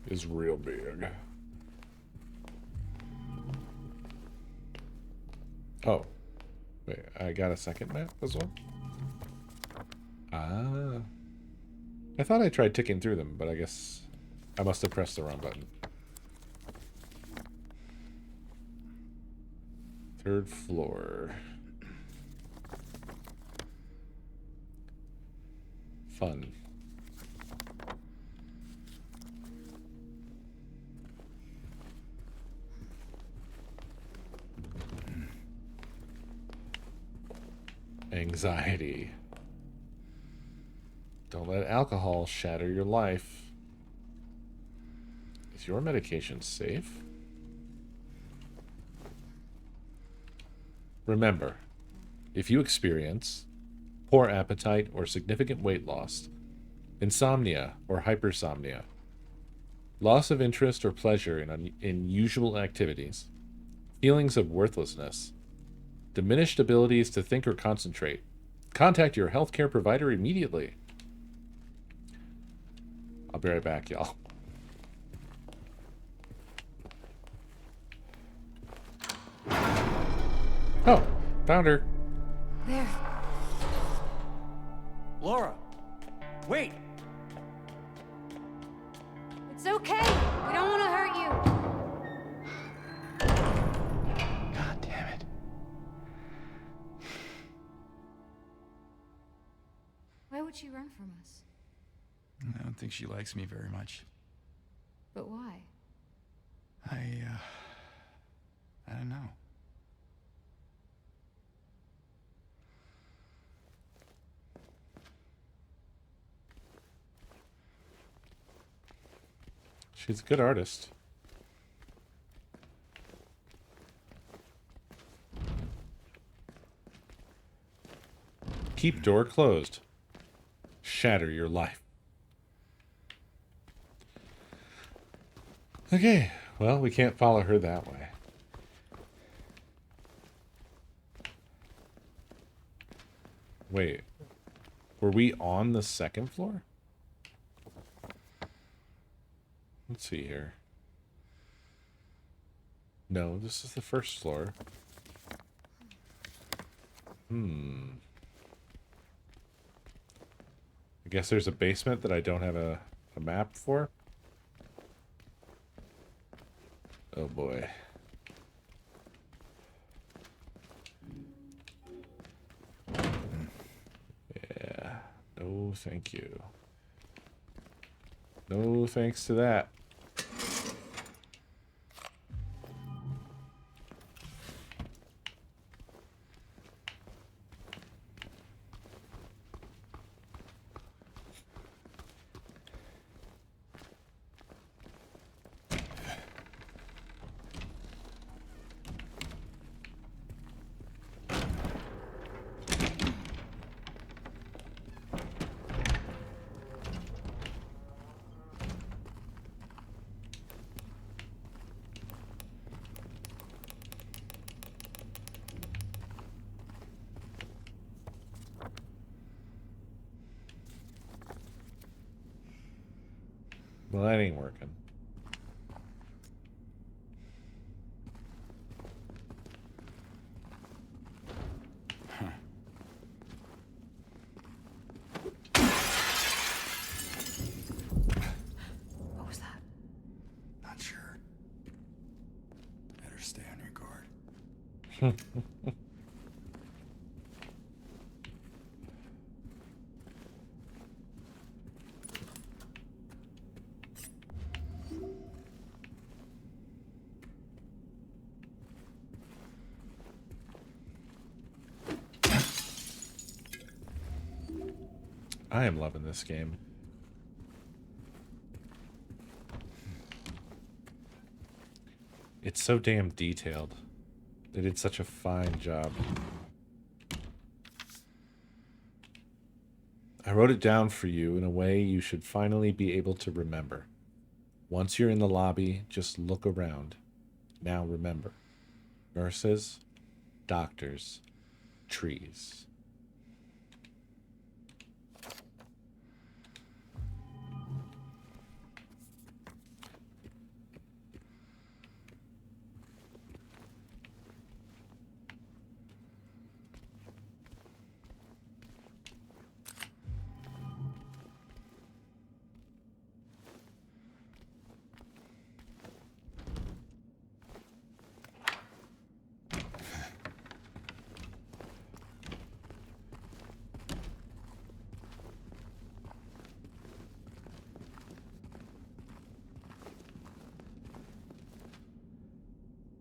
Is real big. Oh. Wait, I got a second map as well? Ah. I thought I tried ticking through them, but I guess I must have pressed the wrong button. 3rd floor. Fun. Anxiety. Don't let alcohol shatter your life. Is your medication safe? Remember, if you experience poor appetite or significant weight loss, insomnia or hypersomnia, loss of interest or pleasure in usual activities, feelings of worthlessness, diminished abilities to think or concentrate, contact your healthcare provider immediately. I'll be right back, y'all. Oh, found her. There. Laura! Wait! It's okay. We don't want to hurt you. God damn it. Why would she run from us? I don't think she likes me very much. But why? I don't know. She's a good artist. Keep door closed. Shatter your life. Okay, well, we can't follow her that way. Wait, were we on the 2nd floor? Let's see here. No, this is the 1st floor. I guess there's a basement that I don't have a map for. Oh boy. Yeah. No, thank you. No thanks to that. Well, that ain't working. What was that? Not sure. Better stay on your guard. I am loving this game. It's so damn detailed. They did such a fine job. I wrote it down for you in a way you should finally be able to remember. Once you're in the lobby, just look around. Now remember. Nurses, doctors, trees.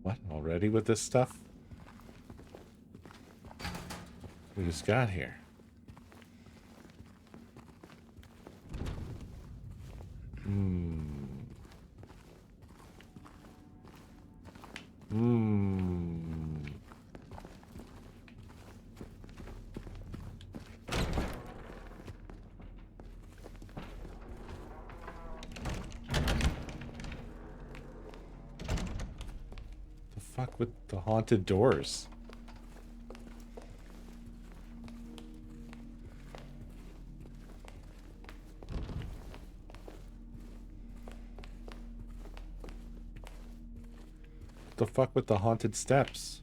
What? Already with this stuff? We just got here. The fuck with the haunted doors? The fuck with the haunted steps?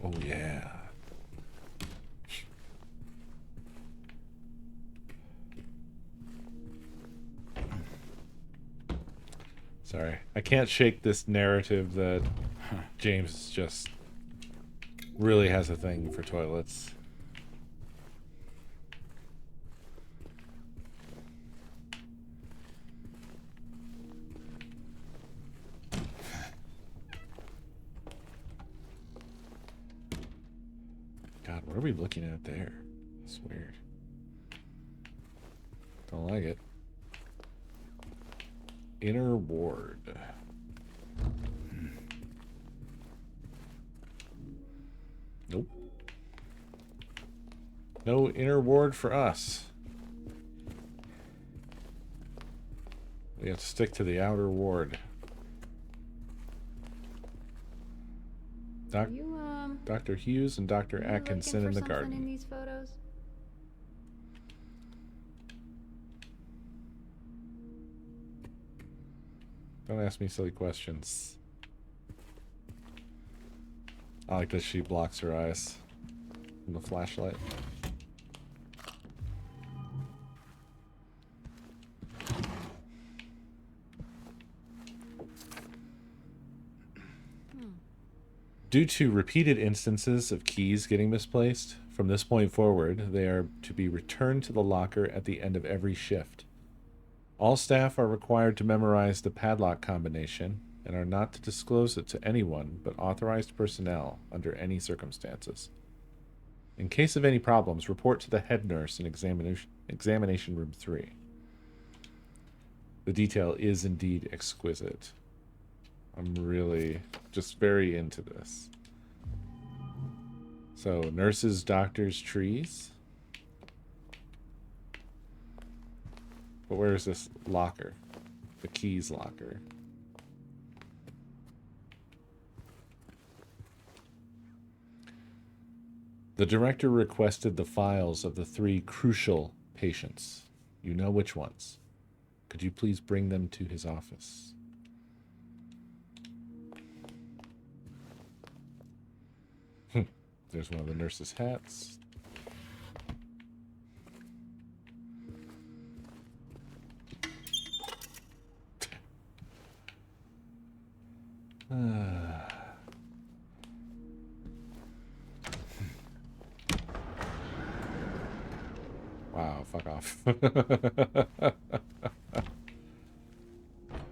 Oh yeah. Sorry, I can't shake this narrative that James just really has a thing for toilets. God, what are we looking at there? It's weird. Don't like it. Inner ward. Nope. No inner ward for us. We have to stick to the outer ward. Dr. Hughes and Dr. Atkinson in the garden. In these photos? Don't ask me silly questions. I like that she blocks her eyes from the flashlight. Due to repeated instances of keys getting misplaced, from this point forward, they are to be returned to the locker at the end of every shift. All staff are required to memorize the padlock combination and are not to disclose it to anyone but authorized personnel under any circumstances. In case of any problems, report to the head nurse in examination room 3. The detail is indeed exquisite. I'm really just very into this. So, nurses, doctors, trees. But where is this locker? The keys locker. The director requested the files of the 3 crucial patients. You know which ones. Could you please bring them to his office? There's one of the nurses' hats. Wow, fuck off.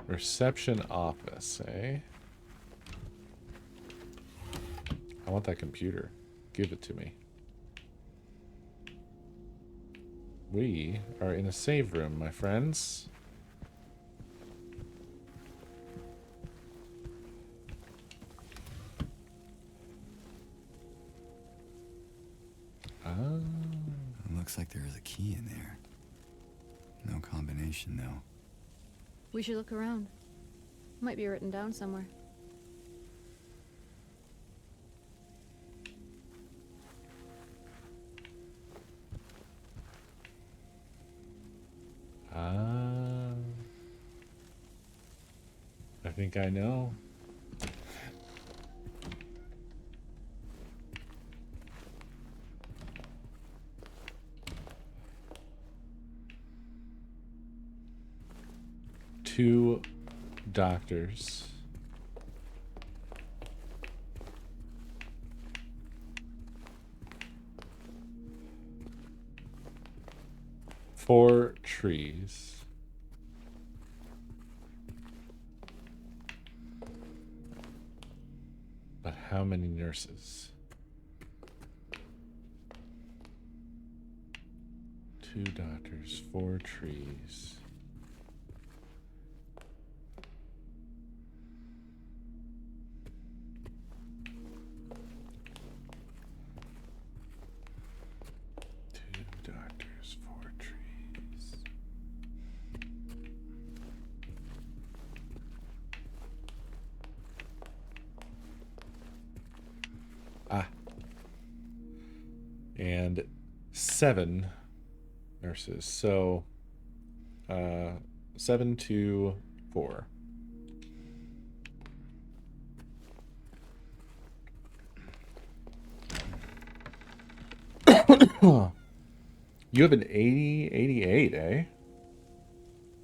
Reception office, eh? I want that computer. Give it to me. We are in a save room, my friends. Looks like there is a key in there. No combination, though. We should look around. Might be written down somewhere. I think I know. Two doctors. Four trees. But how many nurses? 2 doctors, 4 trees. And 7 nurses. So 7 to 4. You have an 88, eh?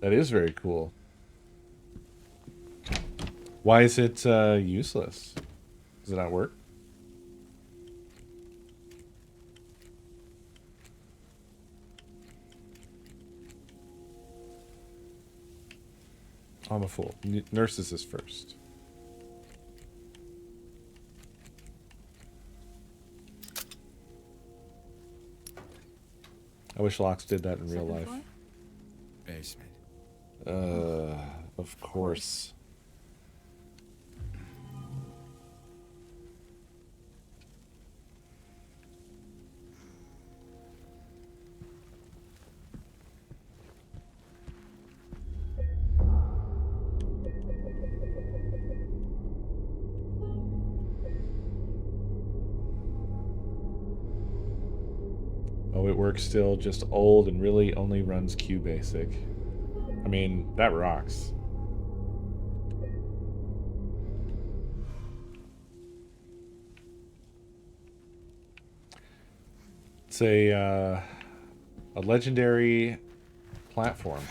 That is very cool. Why is it useless? Does it not work? I'm a fool. Nurses is first. I wish locks did that in real life. Floor? Basement. Of course. Oh, it works still, just old and really only runs QBasic. I mean, that rocks. It's a legendary platform.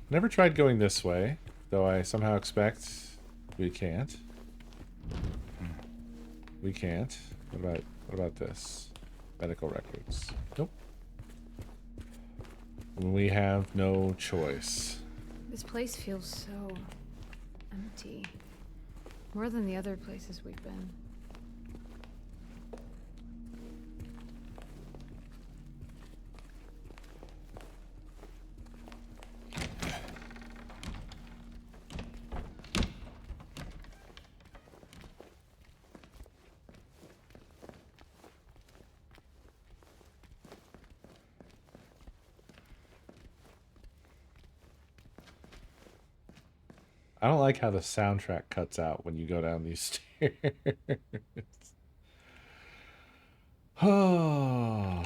Never tried going this way, though I somehow expect we can't. We can't. What about this? Medical records. Nope. We have no choice. This place feels so empty. More than the other places we've been. I don't like how the soundtrack cuts out when you go down these stairs. Oh.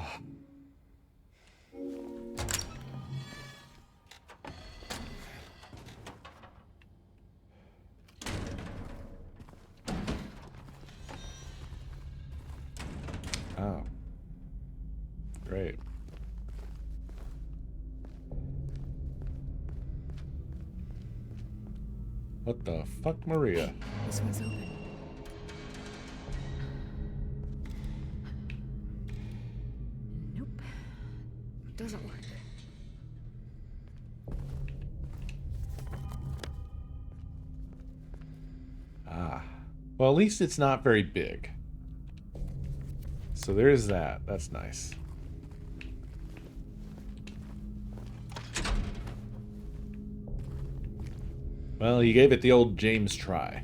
Oh. Great. What the fuck, Maria? This one's open. Nope. Doesn't work. Ah. Well, at least it's not very big. So there's that. That's nice. Well, you gave it the old James try.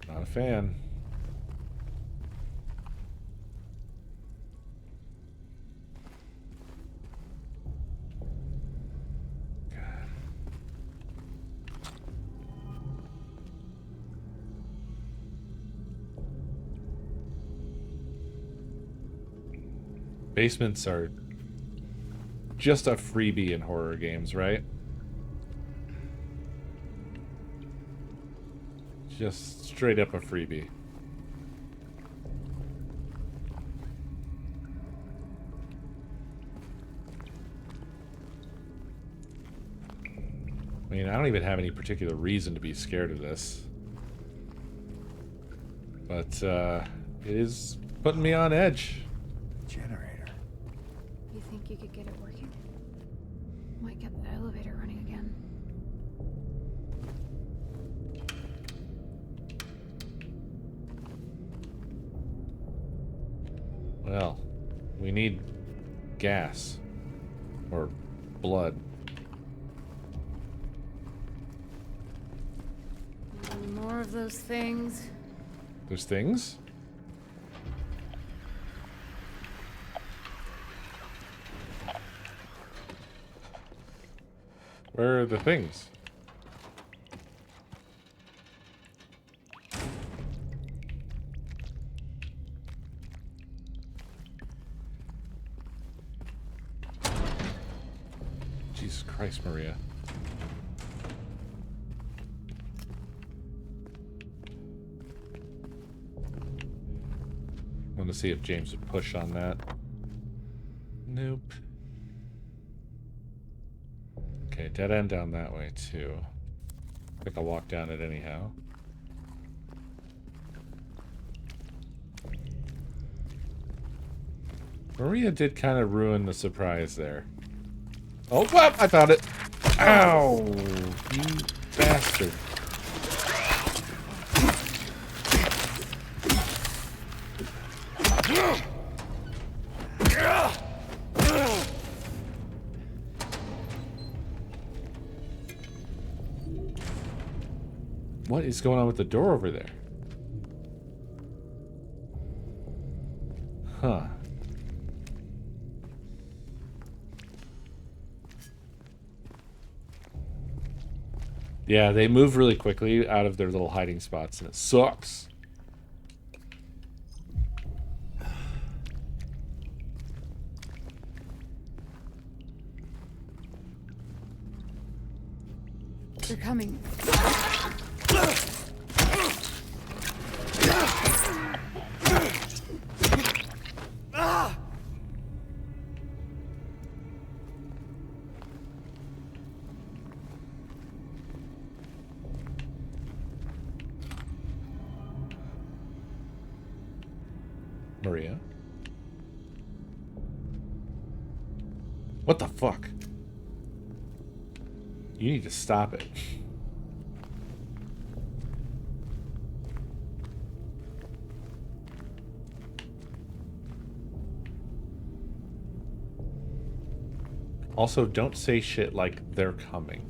Not a fan. Basements are just a freebie in horror games, right? Just straight up a freebie. I mean, I don't even have any particular reason to be scared of this. But, it is putting me on edge. Generator. You think you could get it working? Might get the elevator running again. Well, we need gas. Or blood. More of those things. There's things? Where are the things? Jesus Christ, Maria. I want to see if James would push on that. Nope. Okay, dead end down that way too. I think I'll walk down it anyhow. Maria did kind of ruin the surprise there. Oh, well, I found it. Ow, you bastard. What is going on with the door over there? Huh. Yeah, they move really quickly out of their little hiding spots, and it sucks. They're coming. Maria? What the fuck? You need to stop it. Also, don't say shit like they're coming.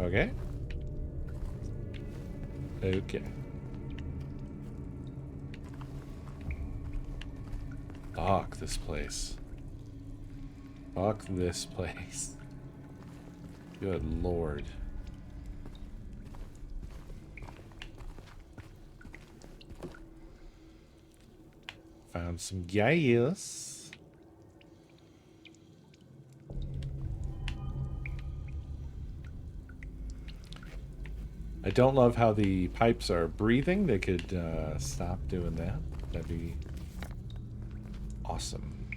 Okay? Okay. Fuck this place. Fuck this place. Good lord. Found some gas. I don't love how the pipes are breathing. They could stop doing that. That'd be awesome.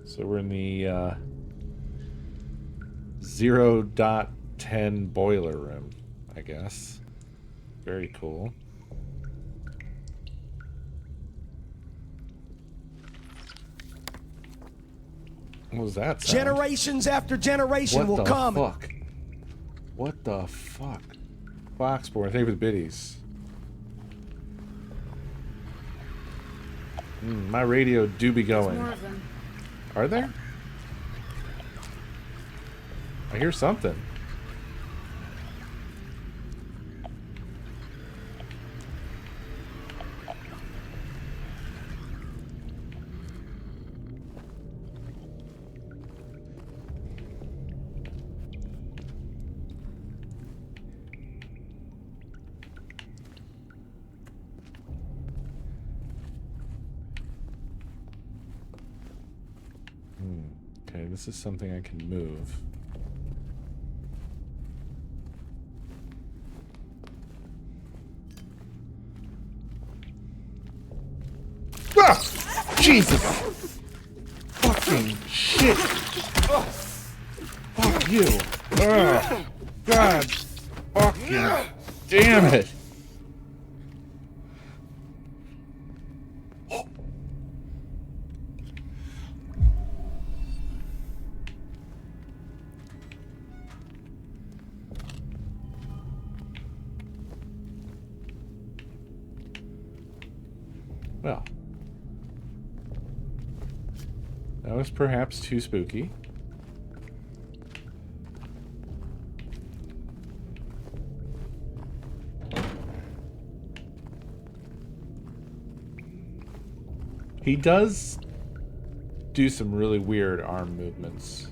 So we're in the 0.10 boiler room, I guess. Very cool. What was that sound? Generations after generation will come. What the fuck? What the fuck? Foxborn, thank you for the biddies. My radio do be going. More of them. Are there? I hear something. Okay, this is something I can move. Ah! Jesus! Fucking shit! Fuck you! Ugh. God! Fucking damn it! Well, that was perhaps too spooky. He does do some really weird arm movements.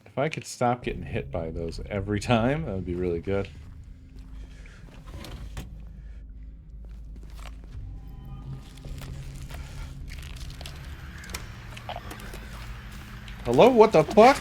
If I could stop getting hit by those every time, that would be really good. Hello? What the fuck?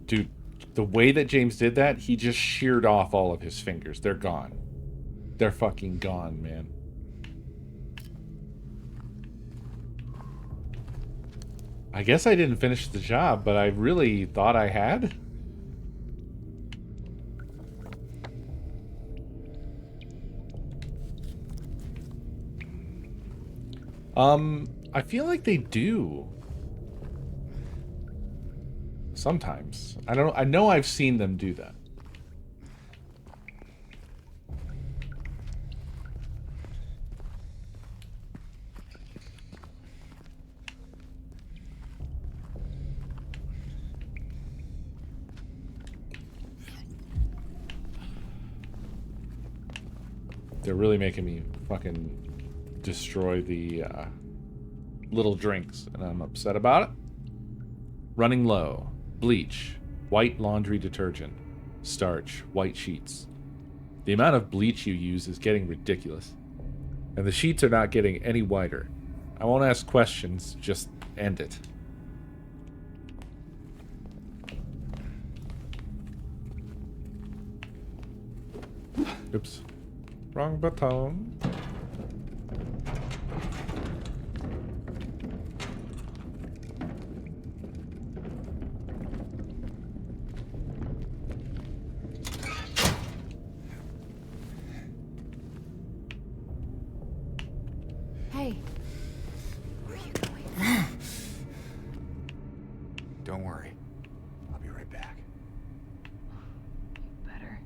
Dude, the way that James did that, he just sheared off all of his fingers. They're gone. They're fucking gone, man. I guess I didn't finish the job, but I really thought I had. I feel like they do. Sometimes. I know I've seen them do that. They're really making me fucking destroy the little drinks, and I'm upset about it. Running low. Bleach. White laundry detergent. Starch. White sheets. The amount of bleach you use is getting ridiculous. And the sheets are not getting any whiter. I won't ask questions, just end it. Oops. Wrong button. Hey. Where are you going? Don't worry. I'll be right back. Better.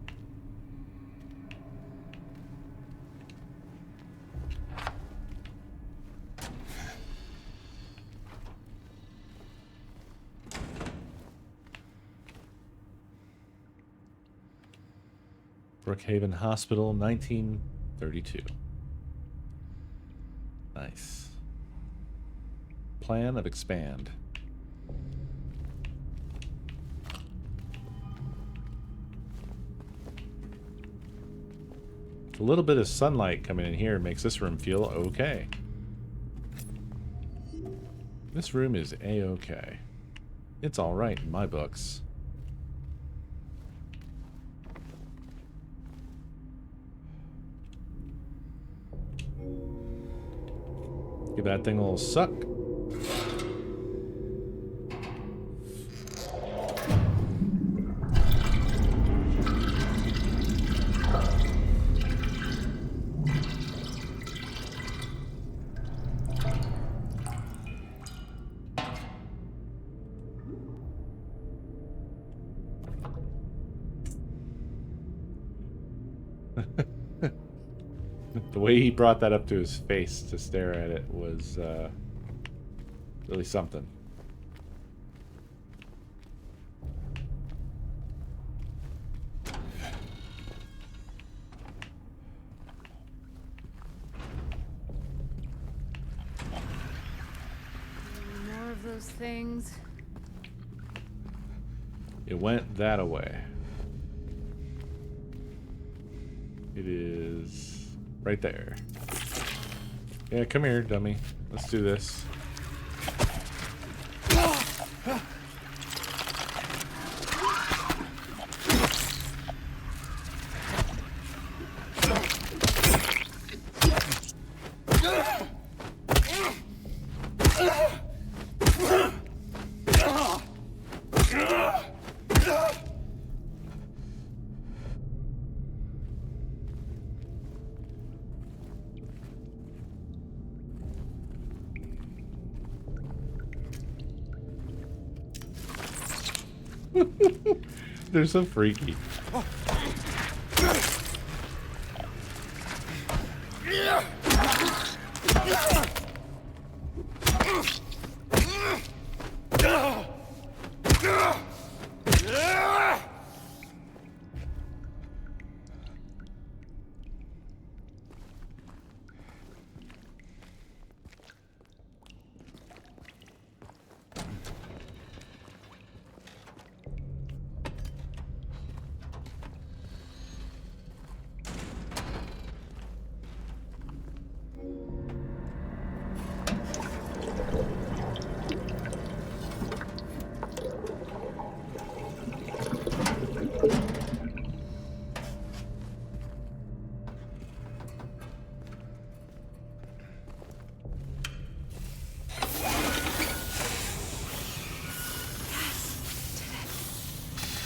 Brookhaven Hospital, 1932. Nice. Plan of expand. A little bit of sunlight coming in here makes this room feel okay. This room is a-okay. It's alright in my books. Give that thing a little suck. The way he brought that up to his face to stare at it was really something. More of those things. It went that away. It is right there. Yeah, come here, dummy. Let's do this. They're so freaky.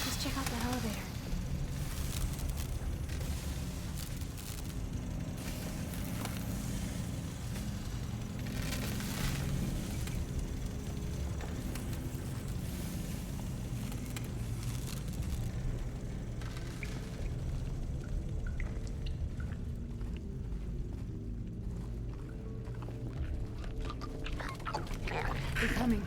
Let's check out the elevator. They're coming.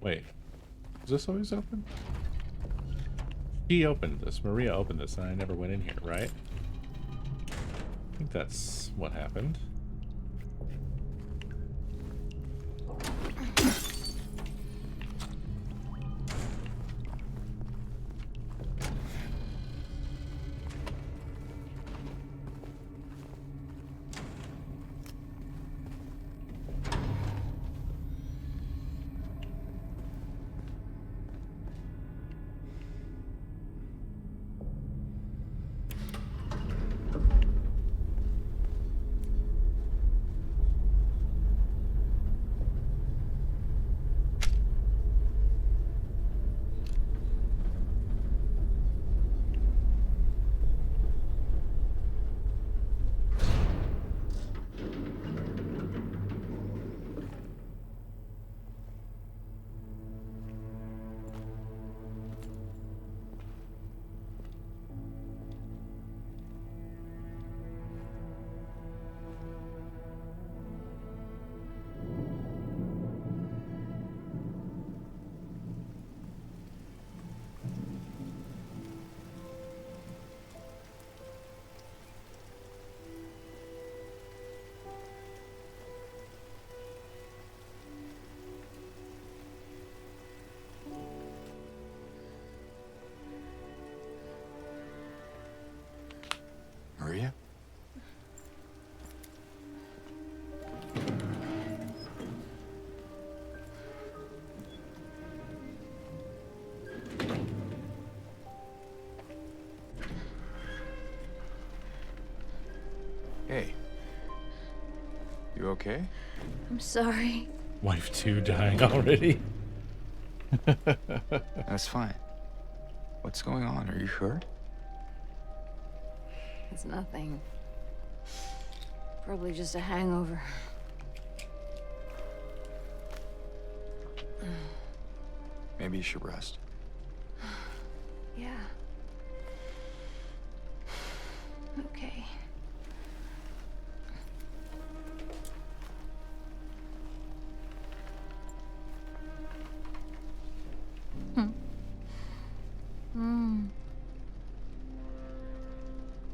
Wait, is this always open? He opened this. Maria opened this, and I never went in here, right? I think that's what happened. okay? I'm sorry. Wife 2 dying already. That's fine. What's going on? Are you sure? It's nothing. Probably just a hangover. Maybe you should rest. Yeah. Okay.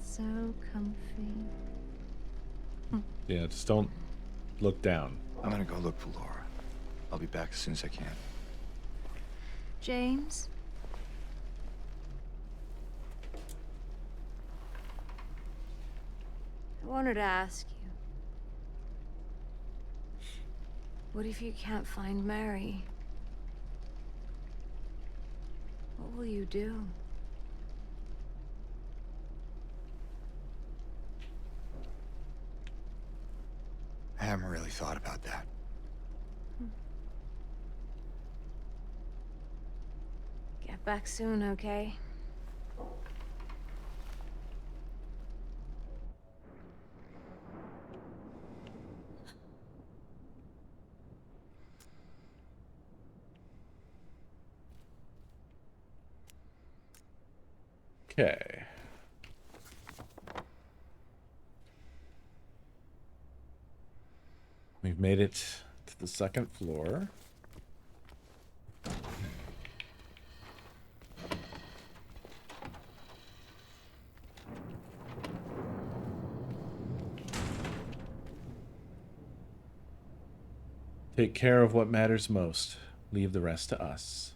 So comfy. Yeah, just don't look down. I'm gonna go look for Laura. I'll be back as soon as I can. James? I wanted to ask you. What if you can't find Mary? What will you do? I haven't really thought about that. Get back soon, okay? Okay. We've made it to the second floor. Take care of what matters most. Leave the rest to us.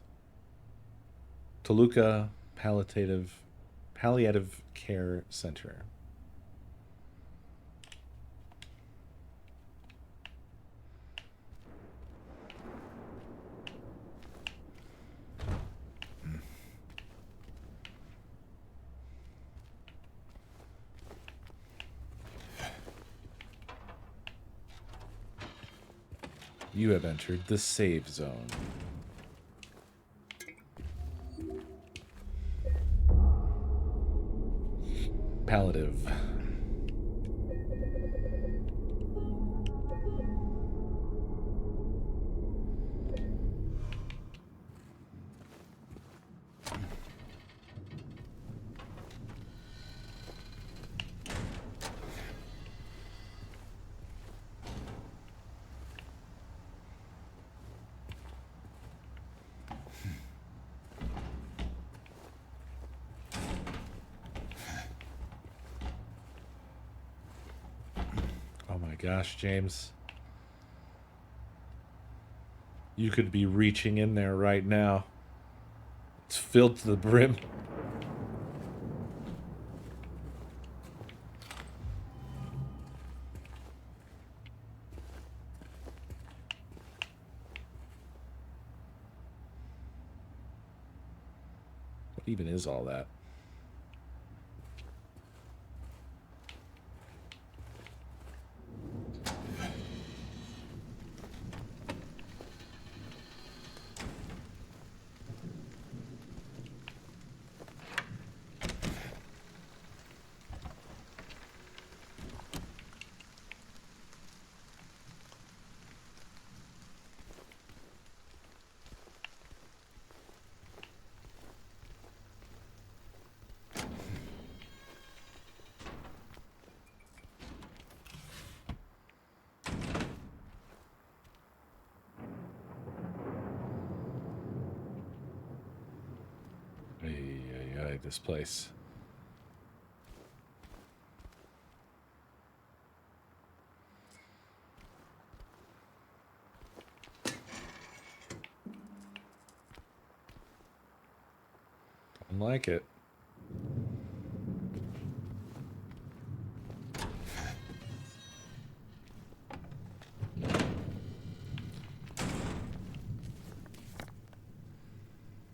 Toluca Palliative Care Center. You have entered the save zone. Palliative. Oh my gosh, James. You could be reaching in there right now. It's filled to the brim. What even is all that? This place. Don't like it.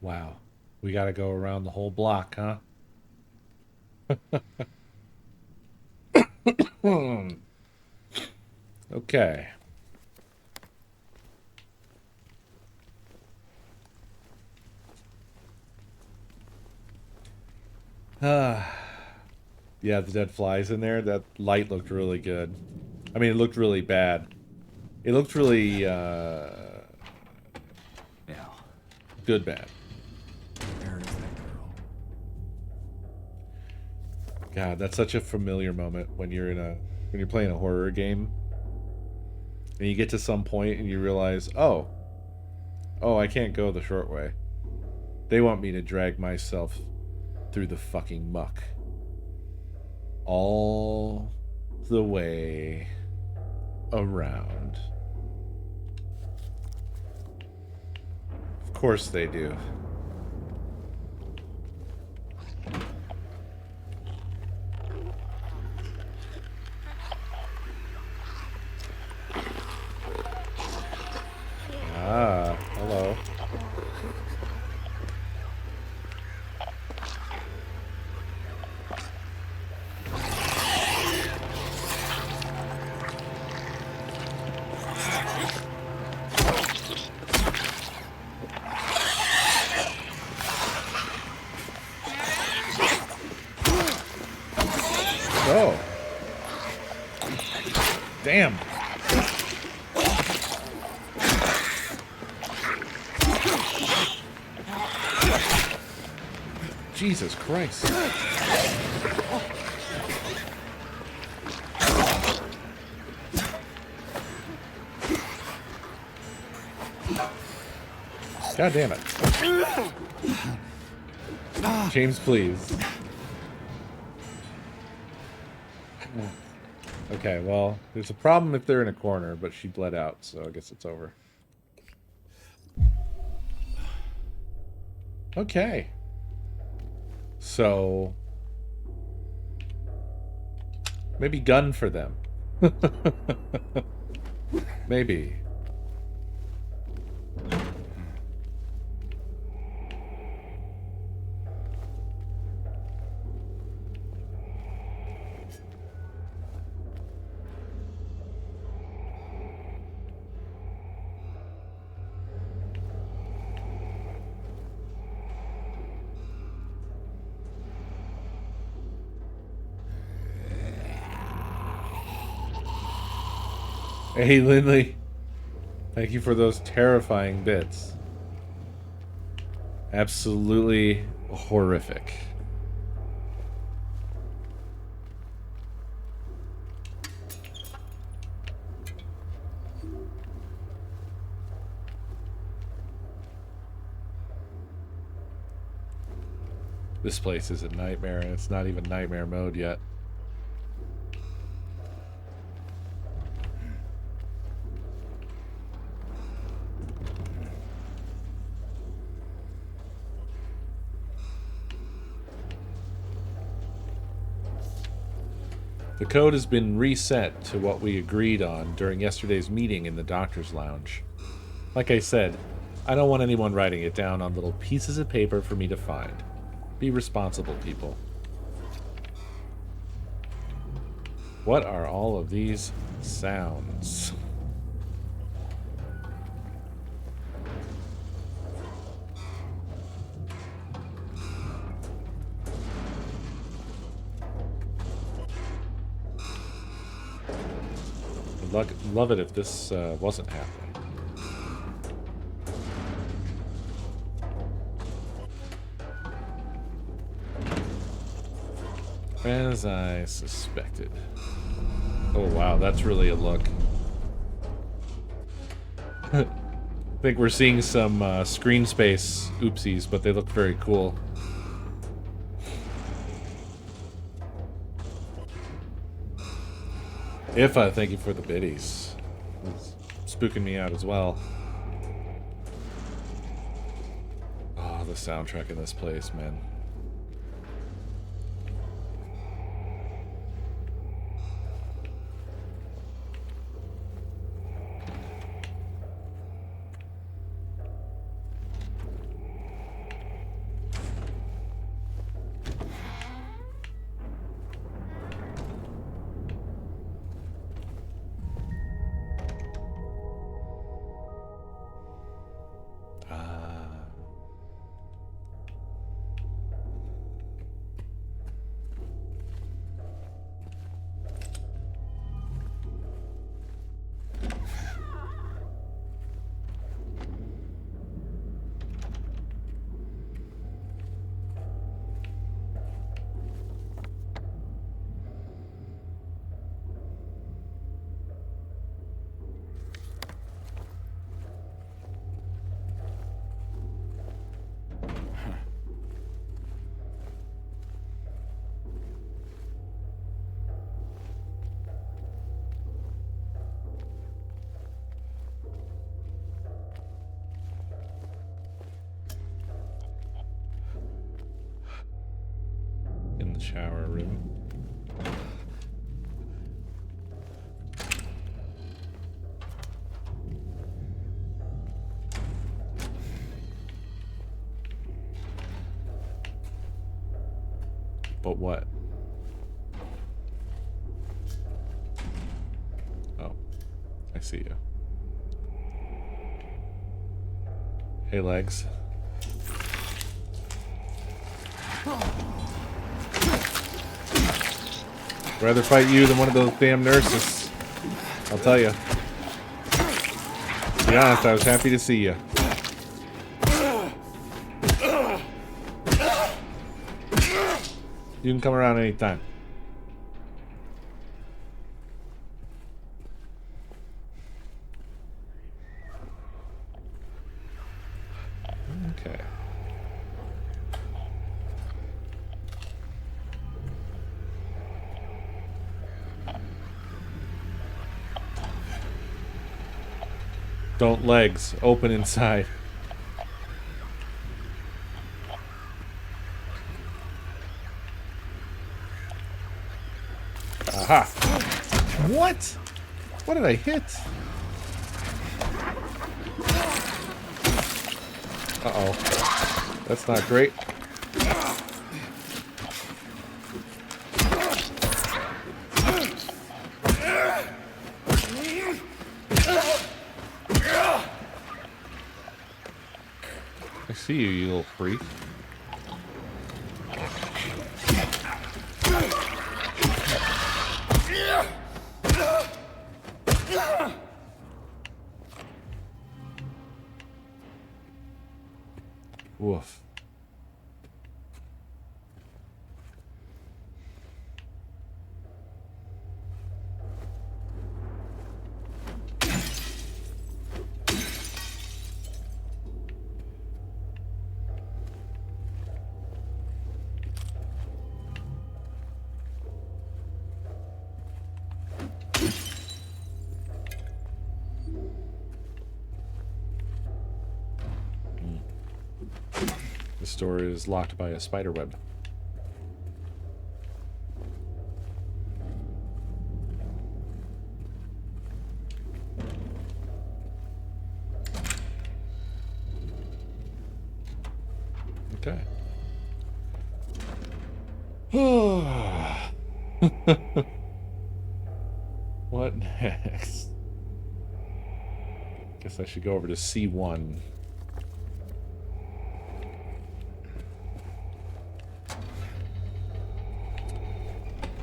Wow. We gotta go around the whole block, huh? Okay. Yeah, the dead flies in there. That light looked really good. I mean, it looked really bad. It looked really, Now, good bad. where is that girl? God, that's such a familiar moment when you're when you're playing a horror game. And you get to some point and you realize, oh, I can't go the short way. They want me to drag myself through the fucking muck. All the way around. Of course they do. Ah, hello. Oh. Damn. Jesus Christ. God damn it. James, please. Okay, well, there's a problem if they're in a corner, but she bled out, so I guess it's over. Okay. So, maybe gun for them. Maybe. Hey, Lindley. Thank you for those terrifying bits. Absolutely horrific. This place is a nightmare, and it's not even nightmare mode yet. The code has been reset to what we agreed on during yesterday's meeting in the doctor's lounge. Like I said, I don't want anyone writing it down on little pieces of paper for me to find. Be responsible, people. What are all of these sounds? I'd love it if this wasn't happening. As I suspected. Oh wow, that's really a look. I think we're seeing some screen space oopsies, but they look very cool. Ifa, thank you for the biddies. It's spooking me out as well. Oh, the soundtrack in this place, man. shower room. But what? Oh, I see you. Hey, legs. Rather fight you than one of those damn nurses. I'll tell you. To be honest, I was happy to see you. You can come around anytime. Okay. Don't legs. Open inside. Aha! What? What did I hit? Uh-oh. That's not great. I see you, you little freak. Woof. This door is locked by a spider web. Okay. What next? Guess I should go over to C1.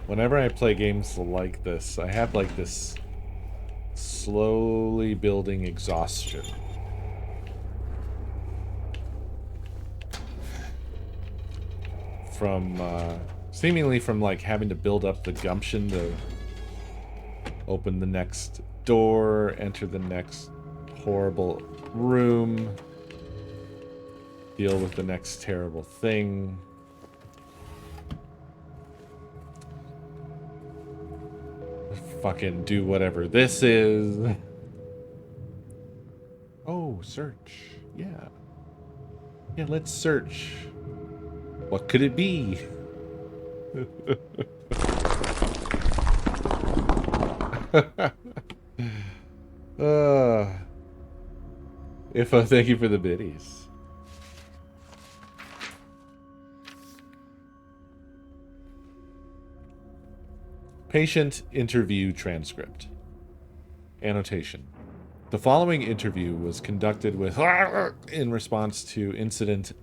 Whenever I play games like this, I have like this slowly building exhaustion. From, seemingly from like having to build up the gumption to open the next door, enter the next horrible room, deal with the next terrible thing. Fucking do whatever this is. Oh, search. Yeah. Yeah, let's search. What could it be? Thank you for the biddies. Patient interview transcript. Annotation. The following interview was conducted with in response to incident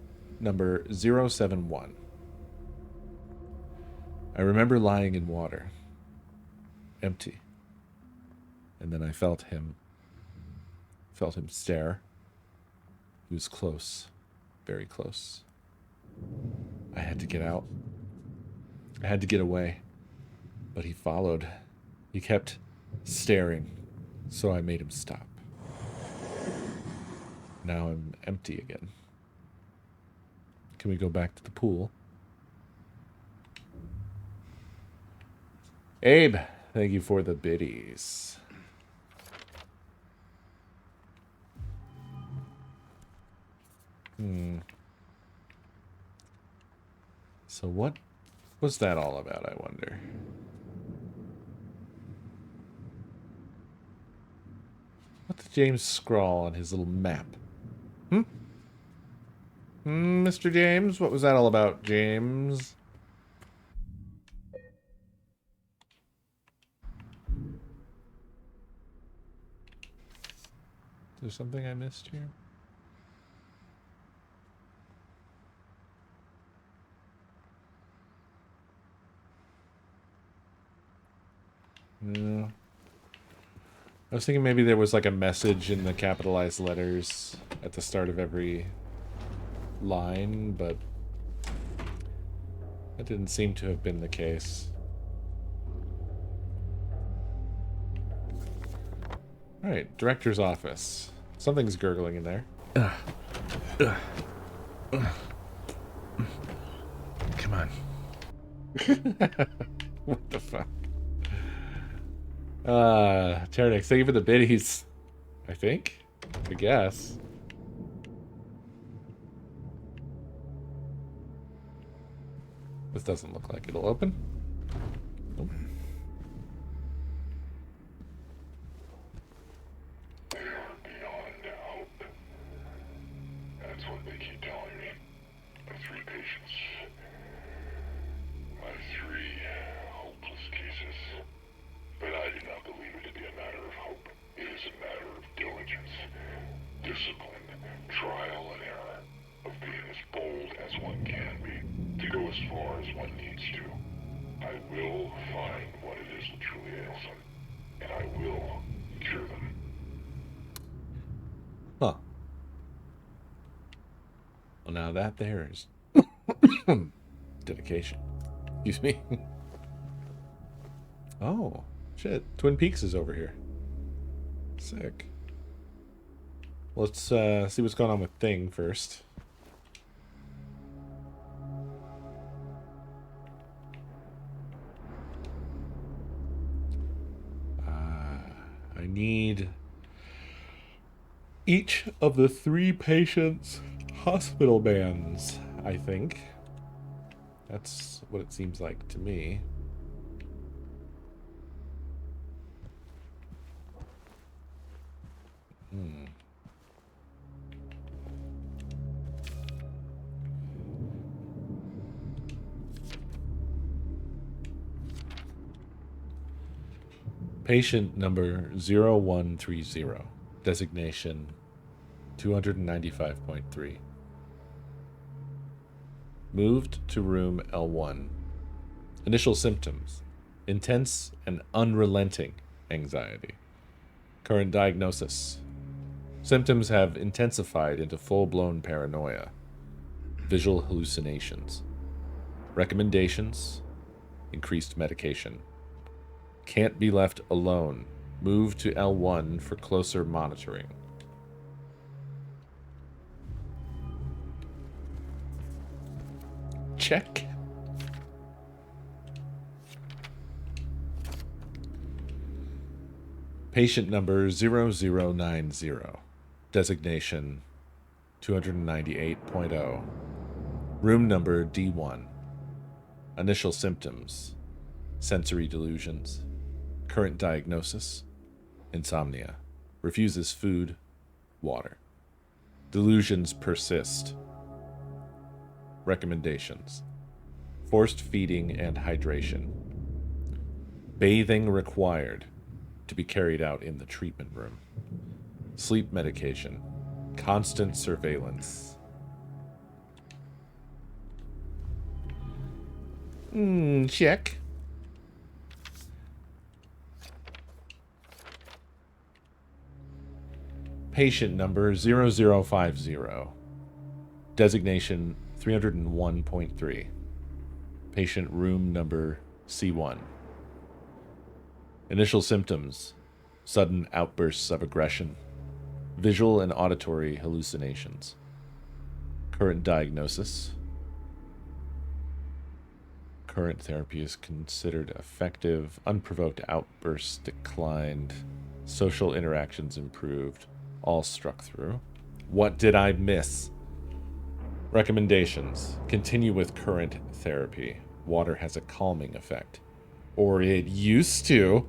number 071. I remember lying in water. Empty. And then I felt him stare. He was close. Very close. I had to get out. I had to get away. But he followed. He kept staring. So I made him stop. Now I'm empty again. Can we go back to the pool? Abe, thank you for the biddies. So what was that all about, I wonder? What did James scrawl on his little map? Mr. James? What was that all about, James? Is there something I missed here? No. I was thinking maybe there was like a message in the capitalized letters at the start of every line, but that didn't seem to have been the case. Alright, director's office. Something's gurgling in there. Come on. What the fuck? Terranix, thank you for the biddies. I think? I guess. This doesn't look like it'll open. Nope. They are beyond hope. That's what they keep telling me. My 3 patients. My 3 hopeless cases. But I do not believe it to be a matter of hope. It is a matter of diligence, discipline, trial and error, of being as bold as one can be, to go as far as one needs to. I will find what it is that truly ails them, and I will cure them. Huh. Well, now that there is dedication. Excuse me. Oh, shit. Twin Peaks is over here. Sick. Let's see what's going on with Thing first. I need each of the 3 patients' hospital bands, I think. That's what it seems like to me. Patient number 0130. Designation 295.3. Moved to room L1. Initial symptoms: intense and unrelenting anxiety. Current diagnosis: symptoms have intensified into full-blown paranoia. Visual hallucinations. Recommendations: increased medication. Can't be left alone. Move to L1 for closer monitoring. Check. Patient number 0090. Designation 298.0. Room number D1. Initial symptoms: sensory delusions. Current diagnosis: insomnia. Refuses food, water. Delusions persist. Recommendations: forced feeding and hydration. Bathing required, to be carried out in the treatment room. Sleep medication. Constant surveillance. Check. Patient number 0050. Designation 301.3. Patient room number C1. Initial symptoms: sudden outbursts of aggression. Visual and auditory hallucinations. Current diagnosis: current therapy is considered effective. Unprovoked outbursts declined. Social interactions improved. All struck through. What did I miss? Recommendations: continue with current therapy. Water has a calming effect. Or it used to.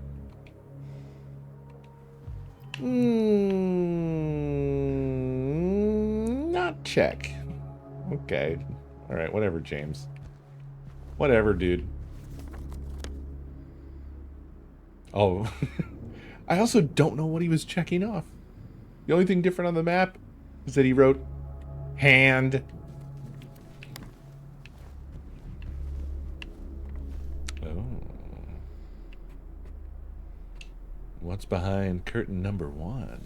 Not check. Okay. Alright, whatever, James. Whatever, dude. Oh. I also don't know what he was checking off. The only thing different on the map is that he wrote hand. Oh. What's behind curtain number 1?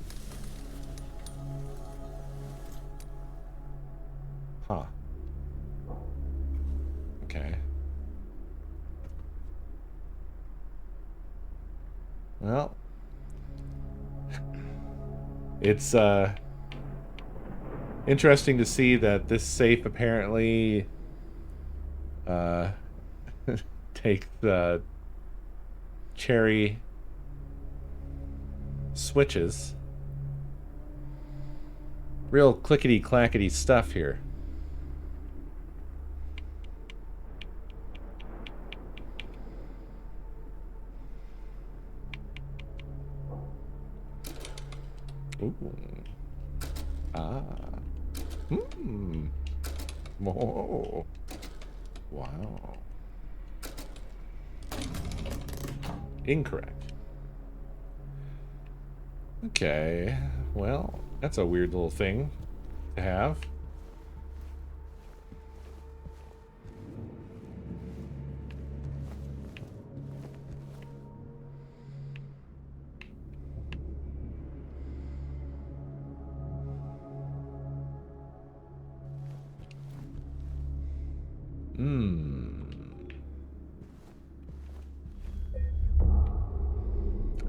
Huh. Okay. Well, it's interesting to see that this safe apparently takes the cherry switches. Real clickety-clackety stuff here. Ooh. Ah. Hmm. Whoa. Wow. Incorrect. Okay. Well, that's a weird little thing to have.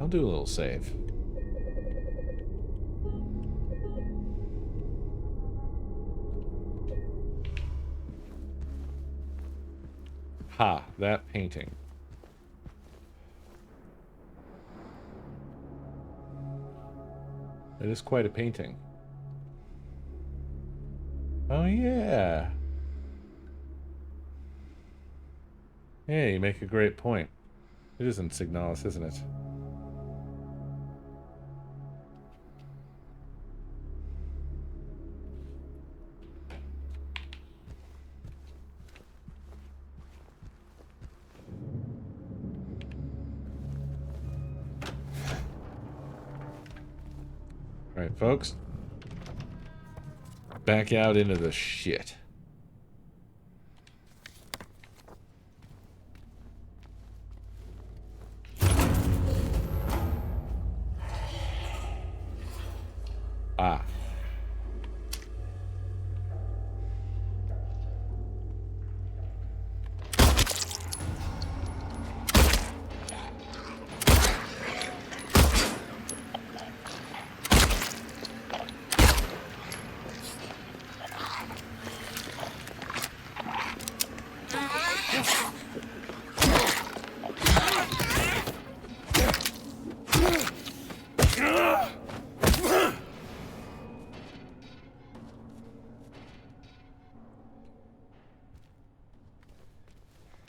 I'll do a little save. Ha, that painting. It is quite a painting. Oh, yeah. Yeah, you make a great point. It isn't Signalis, isn't it? Alright, folks. Back out into the shit. Ah.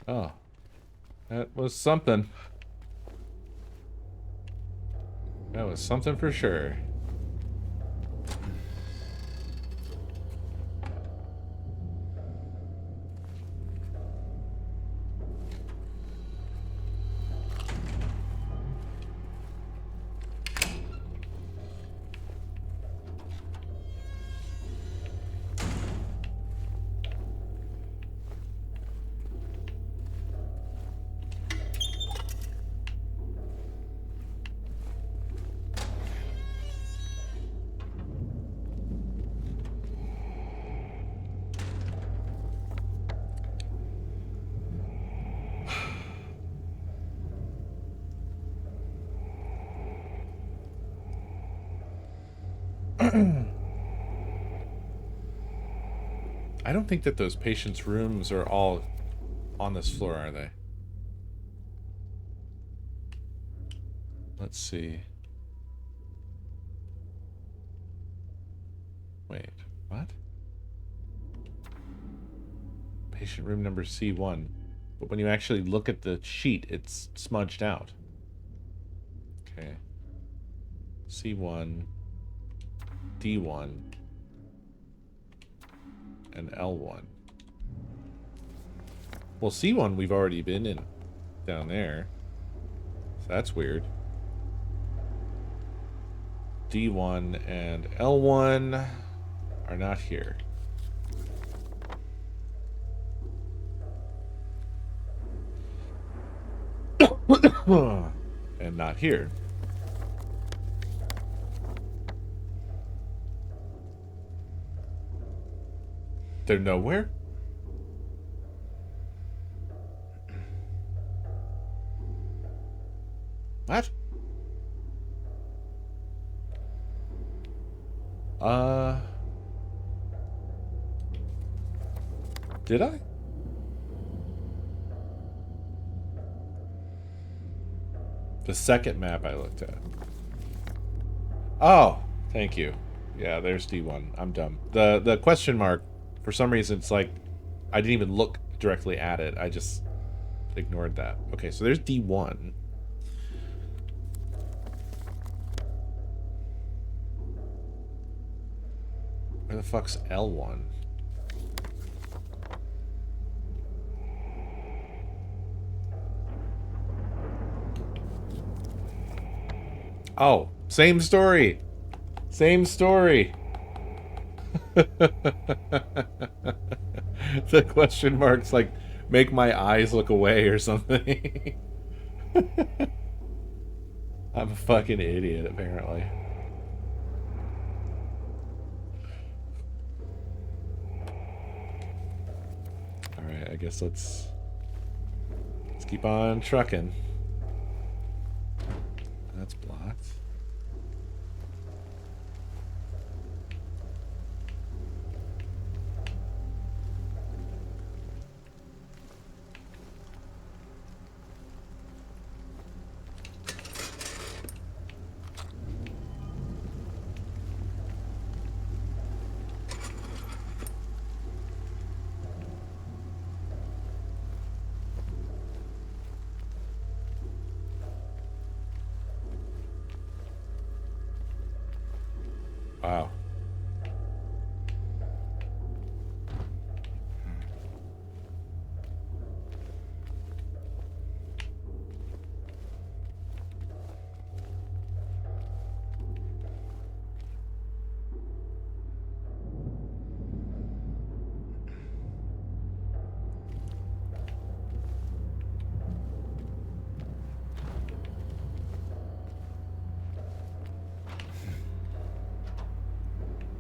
Oh. That was something. That was something for sure. I don't think that those patients' rooms are all on this floor, are they? Let's see. Wait, what? Patient room number C1. But when you actually look at the sheet, it's smudged out. Okay. C1, D1, and L1. Well, C1 we've already been in down there. So that's weird. D1 and L1 are not here. And not here. They're nowhere? What? Did I? The second map I looked at. Oh, thank you. Yeah, there's D1. I'm dumb. The question mark, for some reason, it's like I didn't even look directly at it. I just ignored that. Okay, so there's D1. Where the fuck's L1? Oh, same story. Same story. The question marks like make my eyes look away or something. I'm a fucking idiot, apparently. Alright, I guess let's keep on trucking. That's blocked. Wow.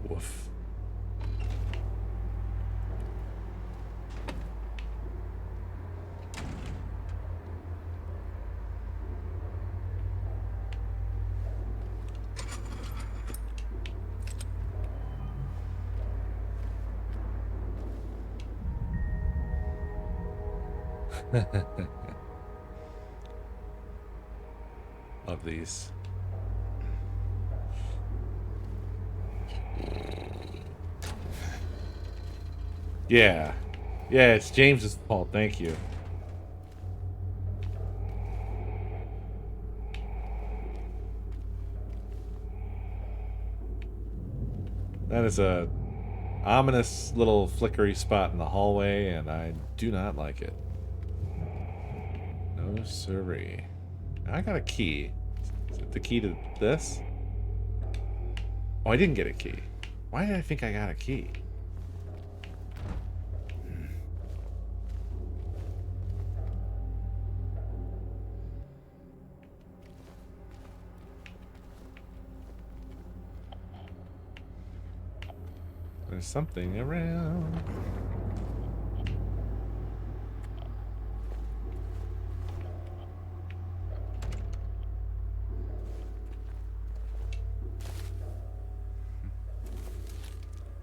Woof. Of these. Yeah. Yeah, it's James's fault. Thank you. That is a ominous little flickery spot in the hallway, and I do not like it. No siree. I got a key. Is it the key to this? Oh, I didn't get a key. Why did I think I got a key? There's something around.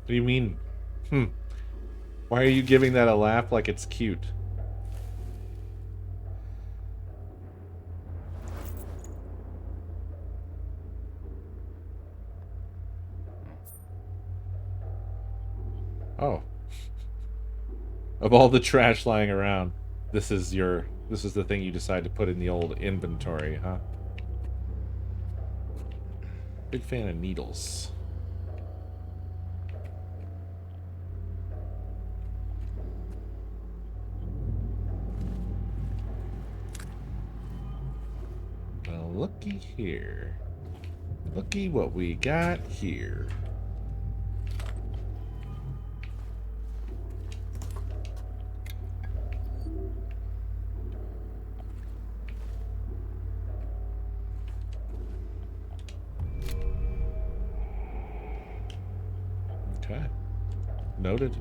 What do you mean? Why are you giving that a laugh like it's cute? Oh. Of all the trash lying around. This is the thing you decide to put in the old inventory, huh? Big fan of needles. Well, looky here. Looky what we got here. Okay. Noted.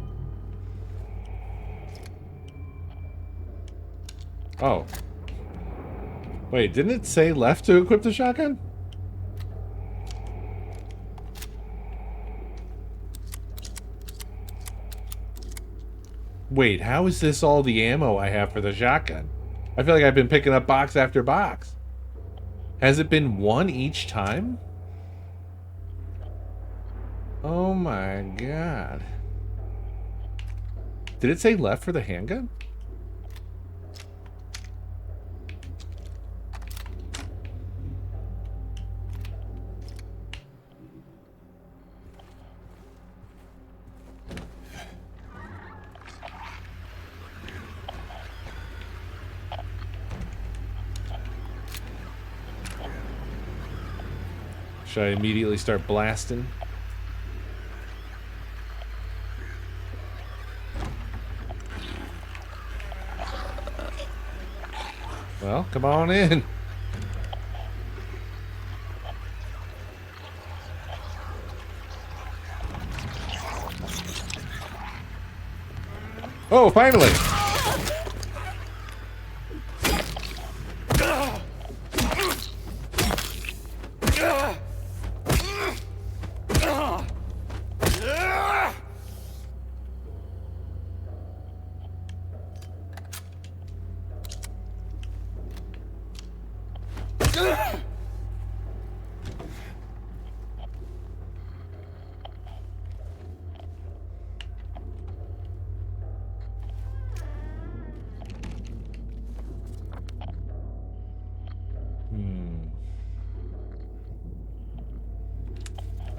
Oh. Wait, didn't it say left to equip the shotgun? Wait, how is this all the ammo I have for the shotgun? I feel like I've been picking up box after box. Has it been one each time? Oh my god. Did it say left for the handgun? Should I immediately start blasting? Well, come on in. Oh, finally!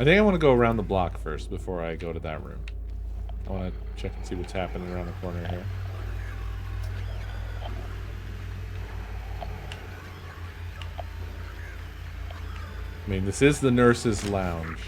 I think I want to go around the block first before I go to that room. I want to check and see what's happening around the corner here. I mean, this is the nurse's lounge.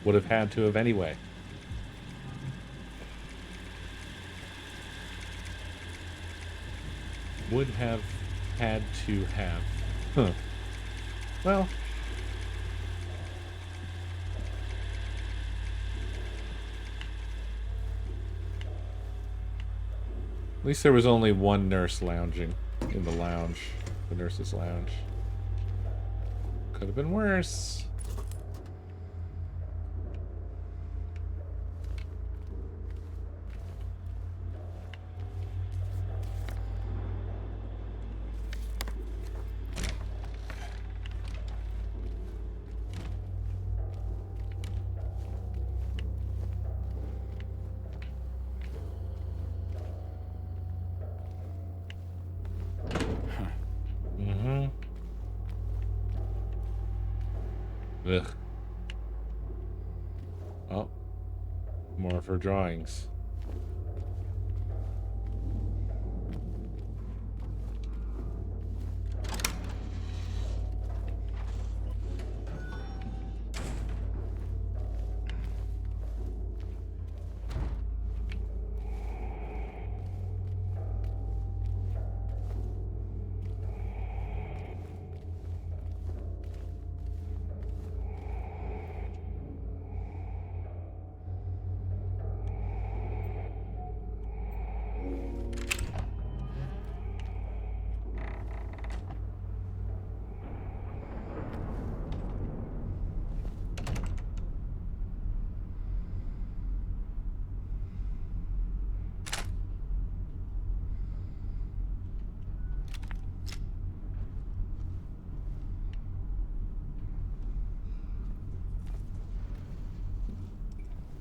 Would have had to have anyway. Would have had to have. Huh. Well. At least there was only one nurse lounging in the lounge. The nurse's lounge. Could have been worse. Ugh. Oh. More of her drawings.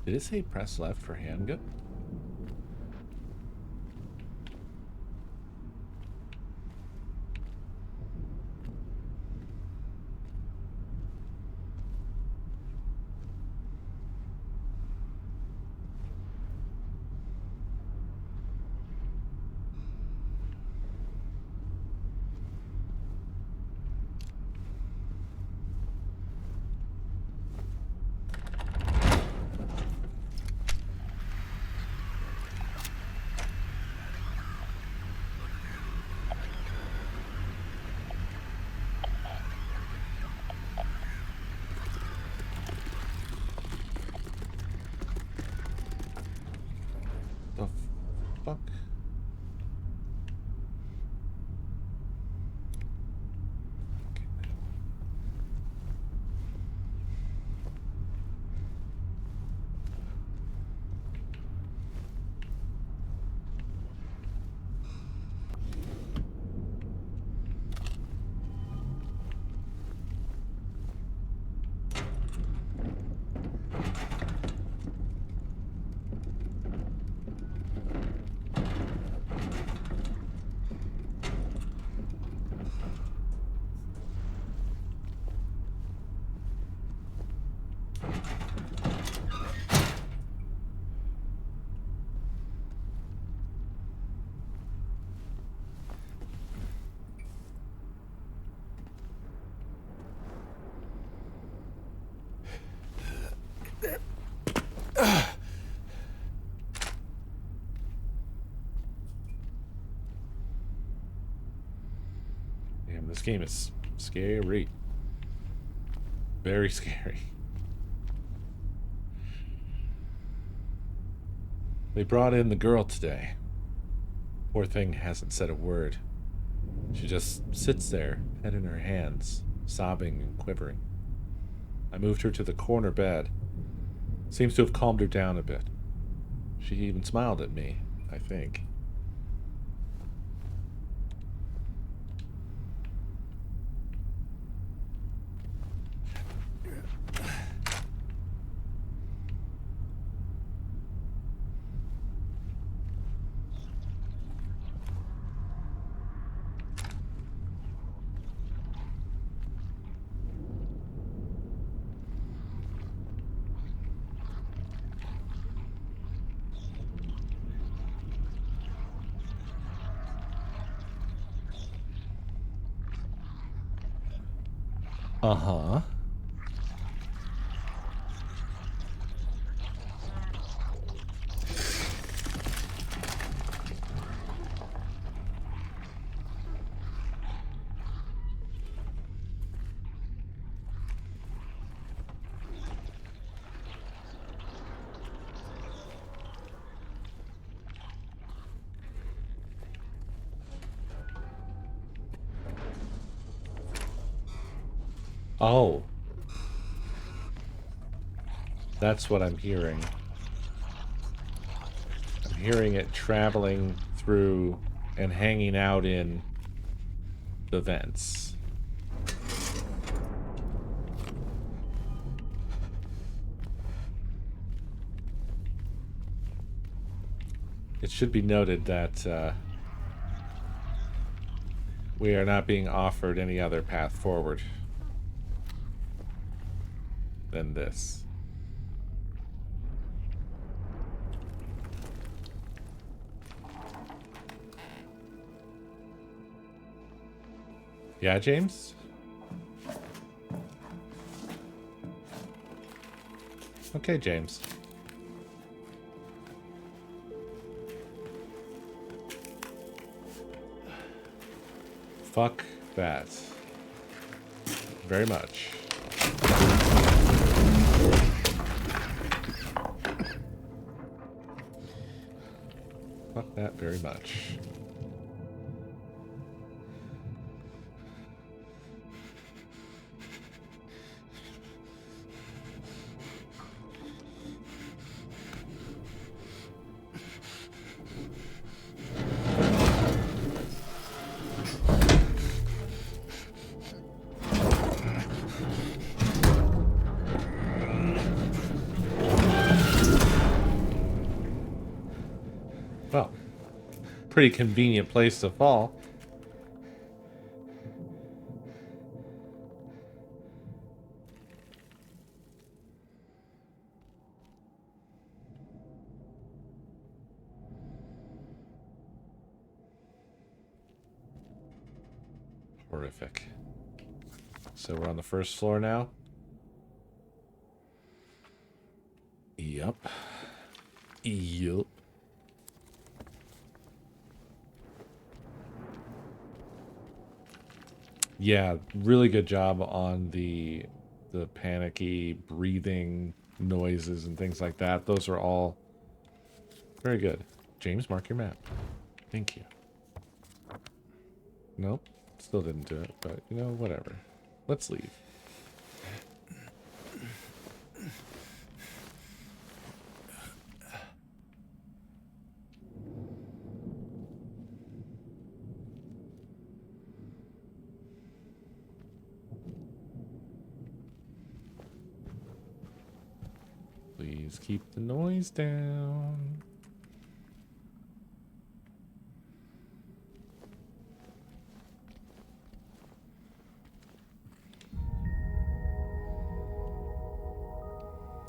Did it say press left for handgun? The fuck? Damn, this game is scary. Very scary. They brought in the girl today. Poor thing hasn't said a word. She just sits there, head in her hands, sobbing and quivering. I moved her to the corner bed. Seems to have calmed her down a bit. She even smiled at me, I think. Uh-huh. Oh. That's what I'm hearing. I'm hearing it traveling through and hanging out in the vents. It should be noted that we are not being offered any other path forward than this. Yeah, James? Okay, James. Fuck that. Very much. Fuck that very much. Pretty convenient place to fall. Horrific. So we're on the first floor now? Yup. Yup. Yeah, really good job on the panicky breathing noises and things like that. Those are all very good. James, mark your map. Thank you. Nope, still didn't do it, but you know, whatever. Let's leave. Please keep the noise down.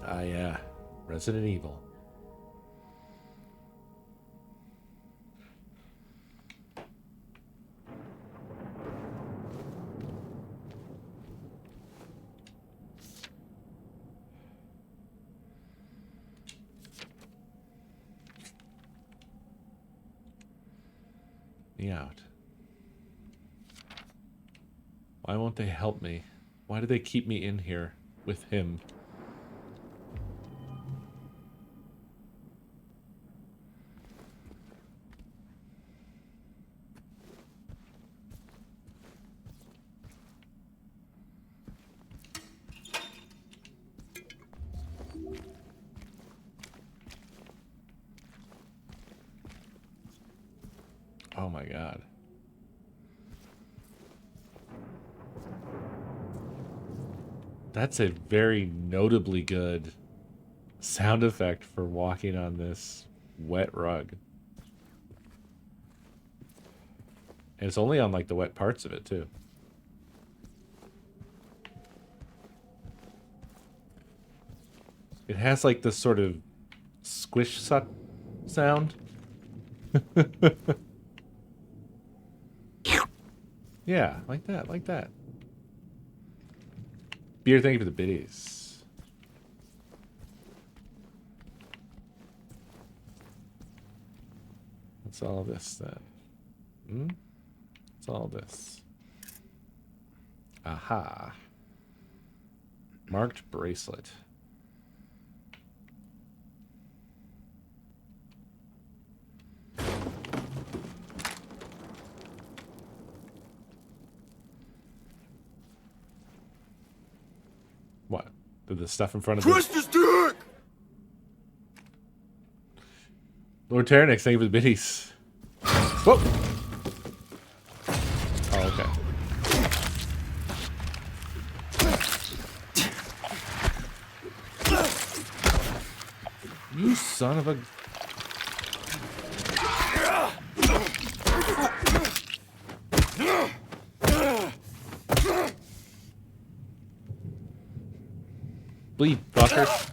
Ah, yeah. Resident Evil. Me out. Why won't they help me? Why do they keep me in here with him? Oh my god. That's a very notably good sound effect for walking on this wet rug. And it's only on like the wet parts of it too. It has like this sort of squish sound. Yeah, like that, like that. Beer, thank you for the biddies. What's all this then? Hmm? What's all this? Aha. Marked bracelet. What? The stuff in front of Twist his dick! Lord Terranix, thank you for the biddies. Whoa! Oh, okay. You son of a... Bleed, fucker.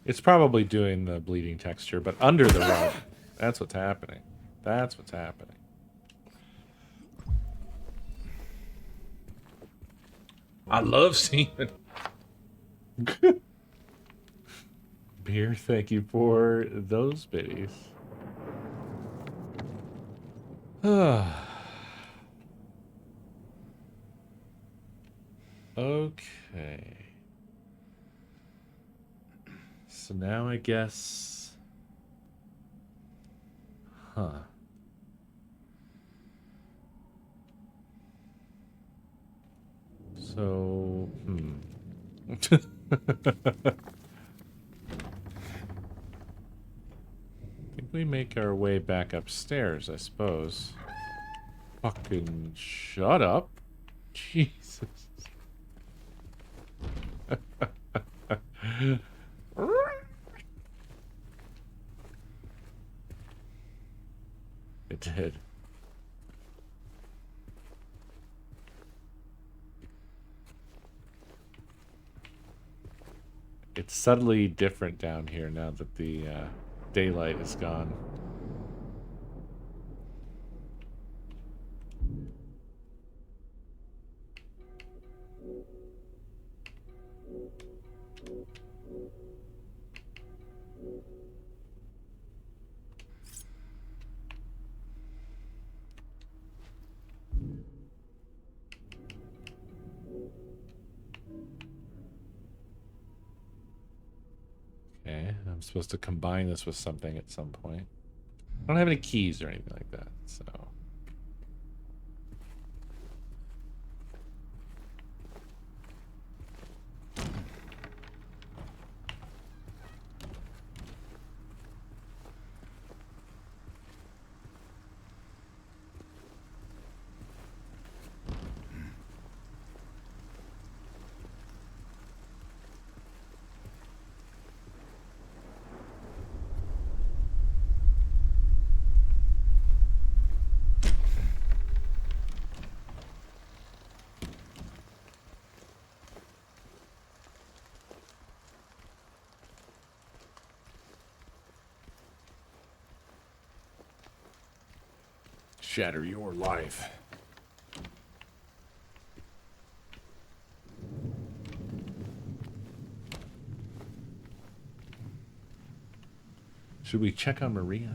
It's probably doing the bleeding texture, but under the rug. That's what's happening. That's what's happening. I love semen. Beer, thank you for those biddies. Okay. So now I guess... Huh. So... I think we make our way back upstairs, I suppose. Fucking shut up. Jesus. it did. It's subtly different down here now that the daylight is gone. Okay, I'm supposed to combine this with something at some point. I don't have any keys or anything like that, so... Shatter your life. Should we check on Maria?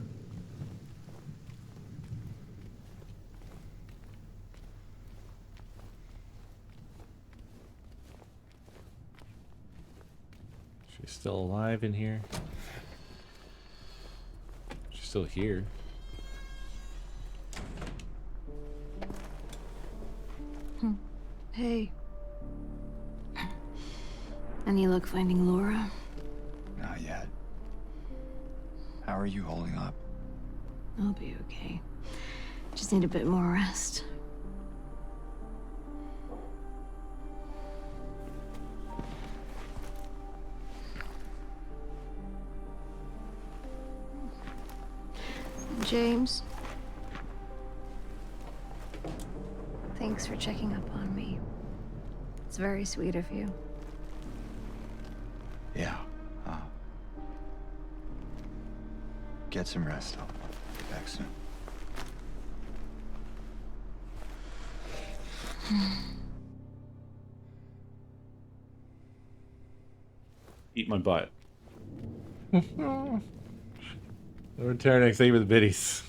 She's still alive in here. She's still here. Hey. Any luck finding Laura? Not yet. How are you holding up? I'll be okay. Just need a bit more rest. James. Thanks for checking up on me. It's very sweet of you. Yeah. Get some rest. I'll be back soon. Eat my butt. Returning, save with the biddies.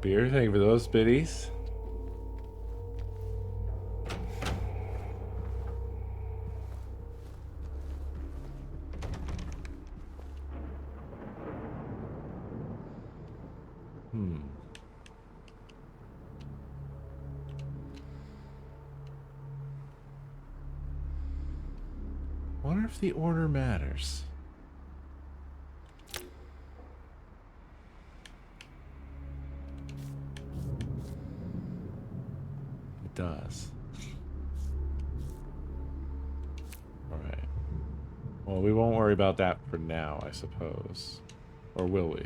Beer, thank you for those biddies. Wonder if the order matters. It does. Alright. Well, we won't worry about that for now, I suppose. Or will we?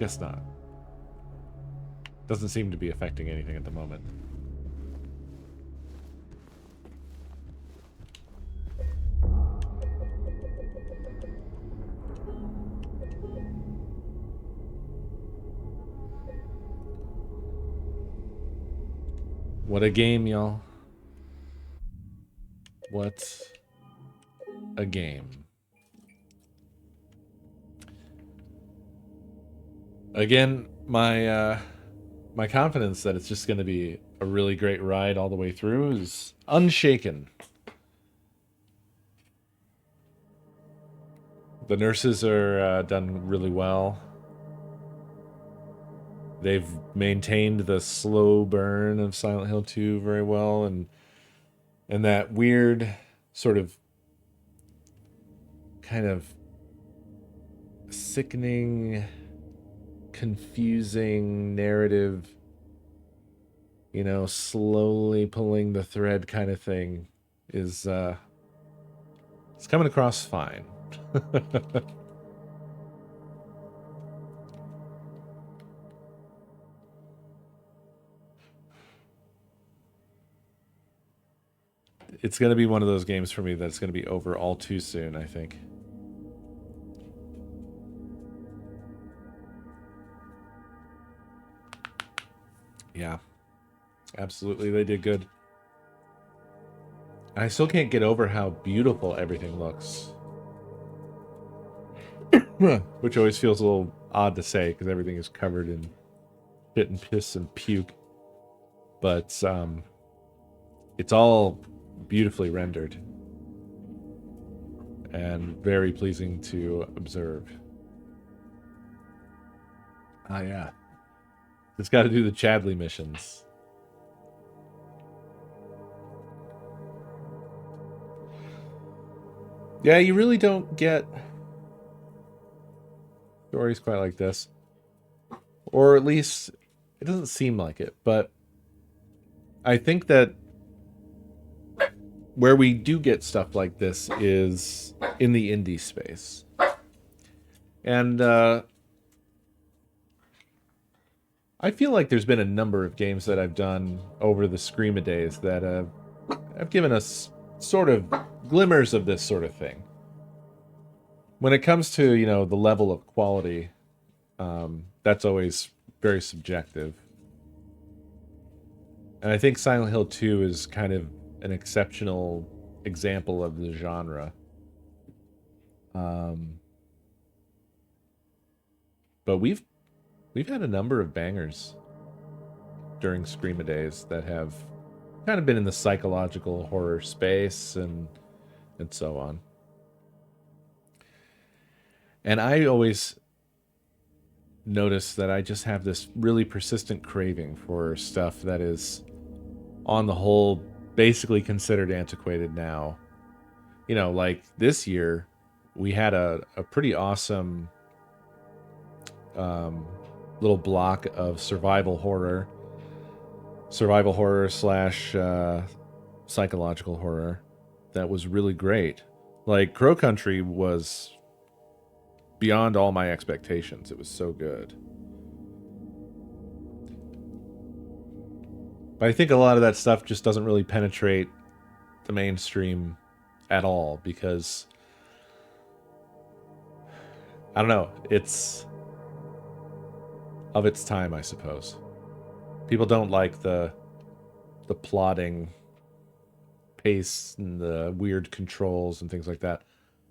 Guess not. Doesn't seem to be affecting anything at the moment. What a game, y'all. What a game. Again, my confidence that it's just going to be a really great ride all the way through is unshaken. The nurses are done really well. they've maintained the slow burn of Silent Hill 2 very well, and that weird sort of kind of sickening, confusing narrative, you know, slowly pulling the thread kind of thing is it's coming across fine. It's going to be one of those games for me that's going to be over all too soon, I think. Yeah, absolutely. They did good. I still can't get over how beautiful everything looks. Which always feels a little odd to say because everything is covered in shit and piss and puke. But it's all beautifully rendered and very pleasing to observe. Ah, yeah. Just got to do the Chadley missions. Yeah, you really don't get stories quite like this. Or at least, it doesn't seem like it. But I think that where we do get stuff like this is in the indie space. And I feel like there's been a number of games that I've done over the SCREAMADAYs that have given us sort of glimmers of this sort of thing. When it comes to, you know, the level of quality, that's always very subjective. And I think Silent Hill 2 is kind of an exceptional example of the genre. But we've had a number of bangers during SCREAMADAYs that have kind of been in the psychological horror space and so on. And I always notice that I just have this really persistent craving for stuff that is, on the whole, basically considered antiquated now. You know, like this year, we had a pretty awesome little block of survival horror slash psychological horror that was really great. Like, Crow Country was beyond all my expectations. It was so good. But I think a lot of that stuff just doesn't really penetrate the mainstream at all because, I don't know, it's of its time, I suppose. People don't like the plodding pace and the weird controls and things like that.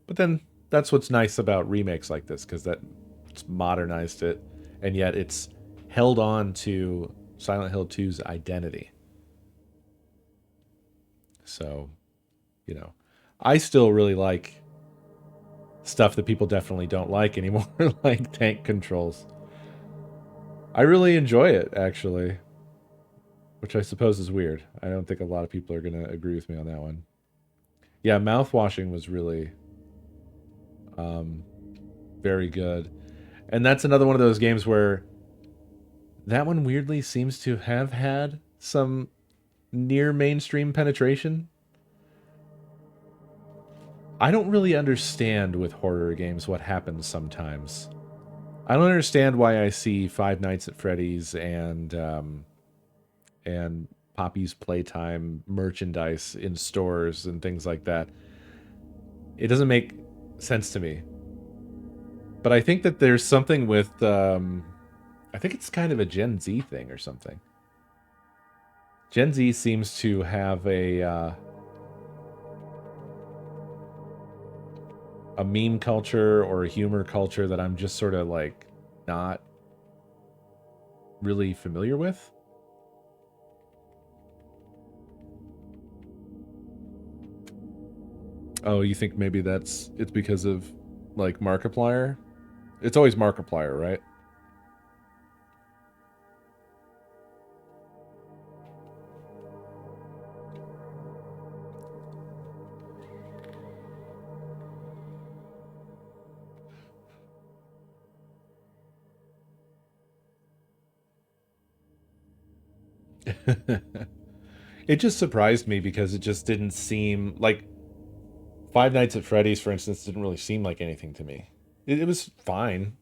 But then that's what's nice about remakes like this, because it's modernized it, and yet it's held on to Silent Hill 2's identity. So, you know, I still really like stuff that people definitely don't like anymore, like tank controls. I really enjoy it, actually, which I suppose is weird. I don't think a lot of people are going to agree with me on that one. Yeah, mouthwashing was really very good. And that's another one of those games where that one weirdly seems to have had some near mainstream penetration. I don't really understand with horror games what happens sometimes. I don't understand why I see Five Nights at Freddy's and Poppy's Playtime merchandise in stores and things like that. It doesn't make sense to me. But I think that there's something with, I think it's kind of a Gen Z thing or something. Gen Z seems to have a meme culture or a humor culture that I'm just sort of like not really familiar with. Oh, you think maybe it's because of like Markiplier? It's always Markiplier, right? It just surprised me because it just didn't seem like Five Nights at Freddy's, for instance, didn't really seem like anything to me. It was fine.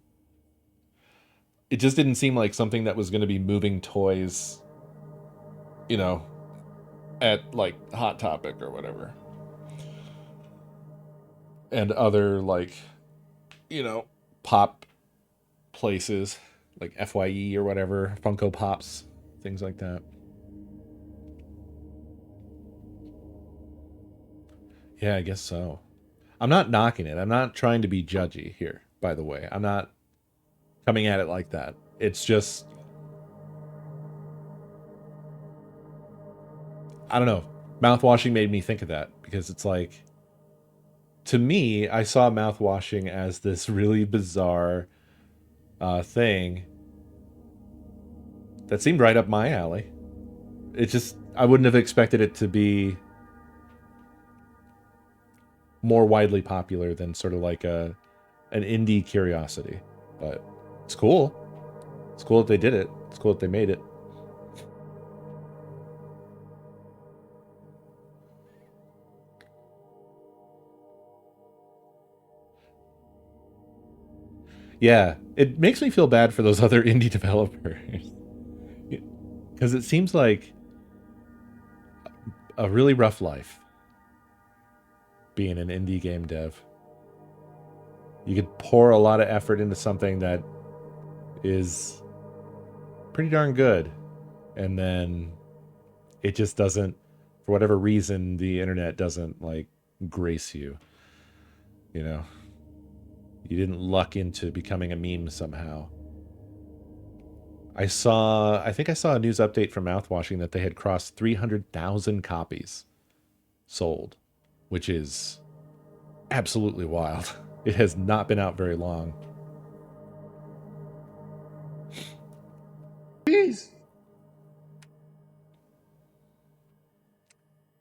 It just didn't seem like something that was going to be moving toys, you know, at like Hot Topic or whatever. And other like, you know, pop places like FYE or whatever, Funko Pops, things like that. Yeah, I guess so. I'm not knocking it. I'm not trying to be judgy here, by the way. I'm not coming at it like that. It's just, I don't know. Mouthwashing made me think of that because it's like, to me, I saw mouthwashing as this really bizarre thing that seemed right up my alley. It just, I wouldn't have expected it to be more widely popular than sort of like an indie curiosity. But it's cool. It's cool that they did it. It's cool that they made it. Yeah, it makes me feel bad for those other indie developers. Because it seems like a really rough life being an indie game dev. You could pour a lot of effort into something that is pretty darn good, and then it just doesn't, for whatever reason, the internet doesn't like grace you. You know, you didn't luck into becoming a meme somehow. I think I saw a news update from Mouthwashing that they had crossed 300,000 copies sold, which is absolutely wild. It has not been out very long. Please.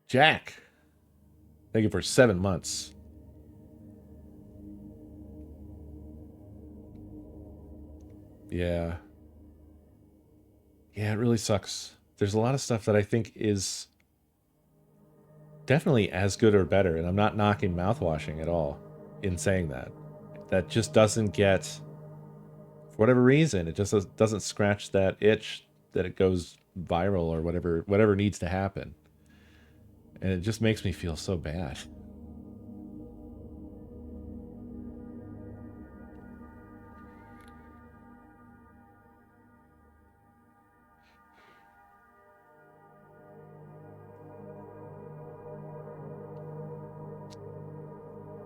Jack, thank you for 7 months. Yeah. Yeah, it really sucks. There's a lot of stuff that I think is definitely as good or better, and I'm not knocking Mouthwashing at all in saying that. That just doesn't get, for whatever reason, it just doesn't scratch that itch that it goes viral or whatever needs to happen. And it just makes me feel so bad.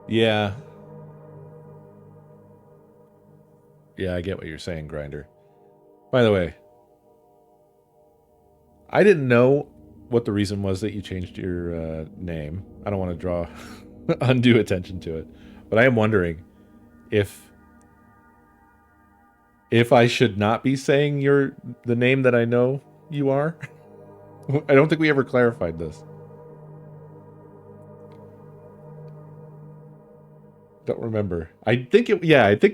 Yeah. Yeah, I get what you're saying, Grinder. By the way, I didn't know what the reason was that you changed your name. I don't want to draw undue attention to it, but I am wondering if I should not be saying the name that I know you are. I don't think we ever clarified this. Don't remember. I think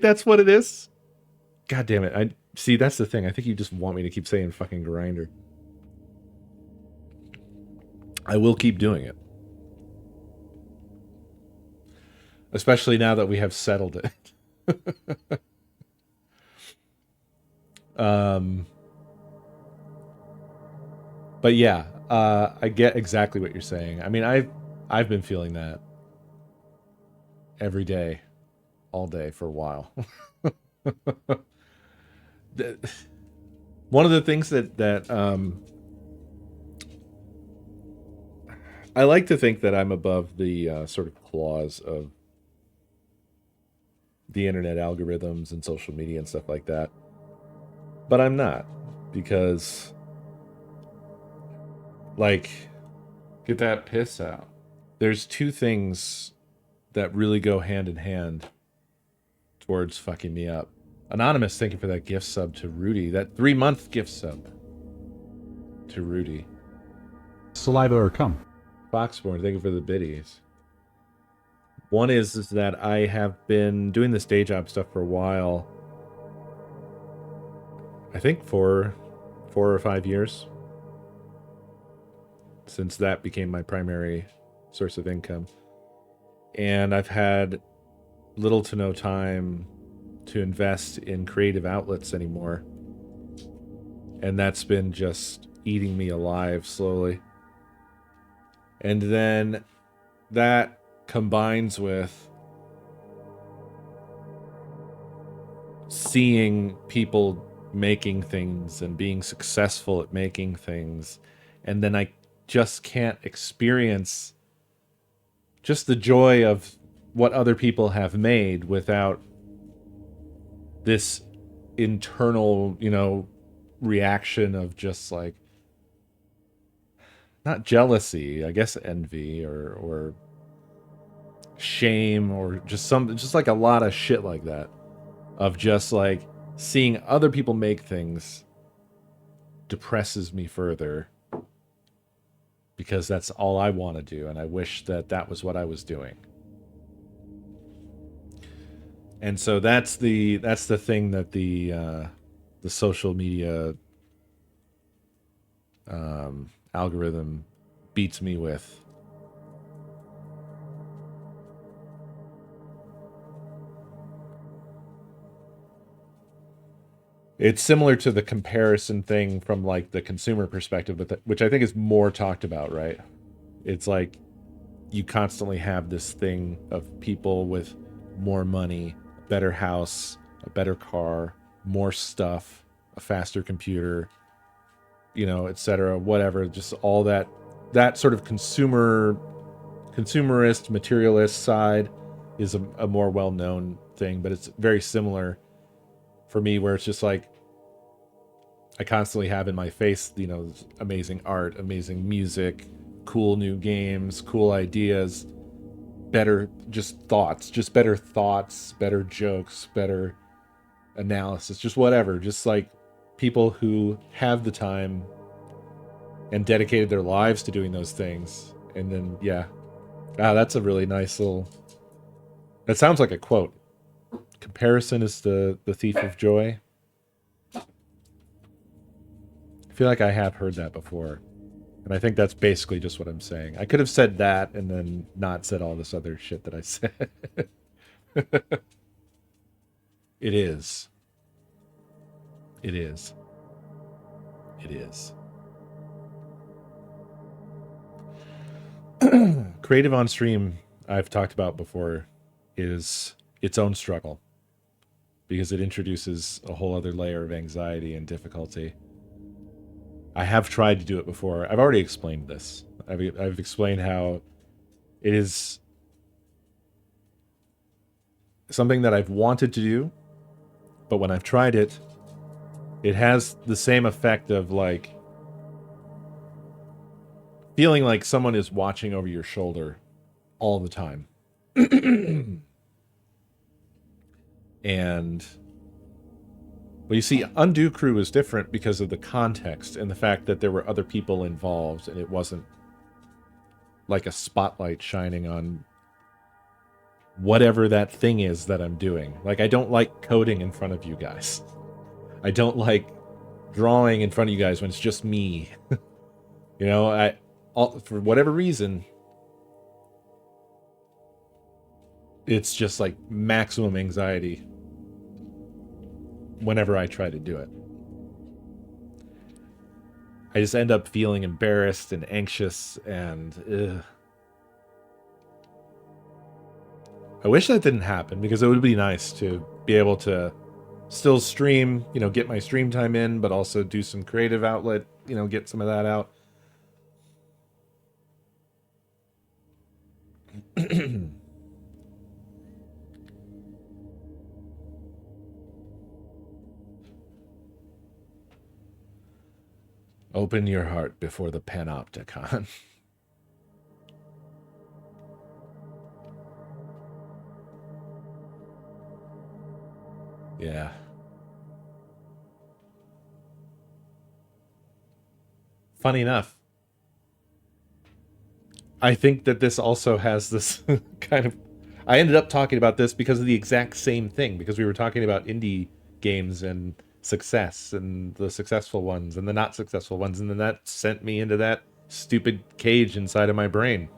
that's what it is. God damn it. I see, that's the thing. I think you just want me to keep saying fucking Grinder. I will keep doing it. Especially now that we have settled it. But yeah, I get exactly what you're saying. I mean, I've been feeling that every day, all day for a while. One of the things that I like to think that I'm above the sort of claws of the internet algorithms and social media and stuff like that. But I'm not, because, like, get that piss out. There's two things that really go hand in hand towards fucking me up. Anonymous, thank you for that gift sub to Rudy. That 3-month gift sub to Rudy. Saliva or cum? Foxborn, thank you for the biddies. One is that I have been doing this day job stuff for a while. I think for 4 or 5 years. since that became my primary source of income. And I've had little to no time to invest in creative outlets anymore. And that's been just eating me alive slowly. And then that combines with seeing people making things and being successful at making things, and then I just can't experience just the joy of what other people have made without this internal, reaction of just like, not jealousy, I guess envy or shame, or just like a lot of shit like that, of just like seeing other people make things depresses me further, because that's all I want to do, and I wish that was what I was doing. And so that's the thing that the social media algorithm beats me with. It's similar to the comparison thing from like the consumer perspective, but which I think is more talked about, right? It's like you constantly have this thing of people with more money, a better house, a better car, more stuff, a faster computer, etc., whatever, just all that sort of consumerist, materialist side is a more well-known thing, but it's very similar for me, where it's just like I constantly have in my face, amazing art, amazing music, cool new games, cool ideas, better better thoughts, better jokes, better analysis, just whatever, just like people who have the time and dedicated their lives to doing those things. And then, that's a really nice little, that sounds like a quote. Comparison is the thief of joy. I feel like I have heard that before. And I think that's basically just what I'm saying. I could have said that and then not said all this other shit that I said. It is. It is. It is. Creative on stream, I've talked about before, is its own struggle, because it introduces a whole other layer of anxiety and difficulty. I have tried to do it before. I've already explained this. I've explained how it is something that I've wanted to do, but when I've tried it, it has the same effect of like feeling like someone is watching over your shoulder all the time. And well, you see, Undo Crew is different because of the context and the fact that there were other people involved, and it wasn't like a spotlight shining on whatever that thing is that I'm doing. Like, I don't like coding in front of you guys. I don't like drawing in front of you guys when it's just me. For whatever reason, it's just like maximum anxiety whenever I try to do it. I just end up feeling embarrassed and anxious, and I wish that didn't happen, because it would be nice to be able to still stream, get my stream time in, but also do some creative outlet, get some of that out. Open your heart before the panopticon. Yeah. Funny enough, I think that this also has this kind of... I ended up talking about this because of the exact same thing, because we were talking about indie games and success and the successful ones and the not successful ones, and then that sent me into that stupid cage inside of my brain.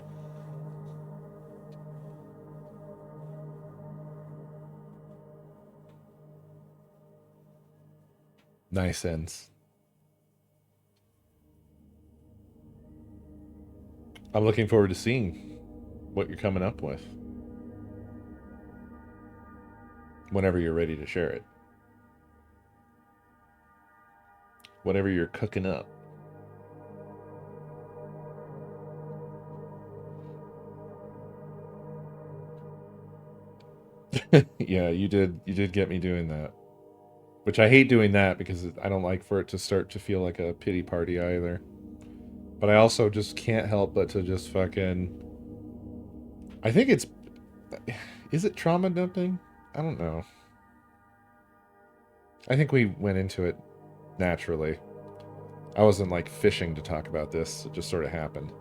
Nice ends. I'm looking forward to seeing what you're coming up with. Whenever you're ready to share it. Whatever you're cooking up. Yeah, you did get me doing that. Which I hate doing that because I don't like for it to start to feel like a pity party either. But I also just can't help but to just fucking... I think it's... Is it trauma dumping? I don't know. I think we went into it naturally. I wasn't like fishing to talk about this. It just sort of happened.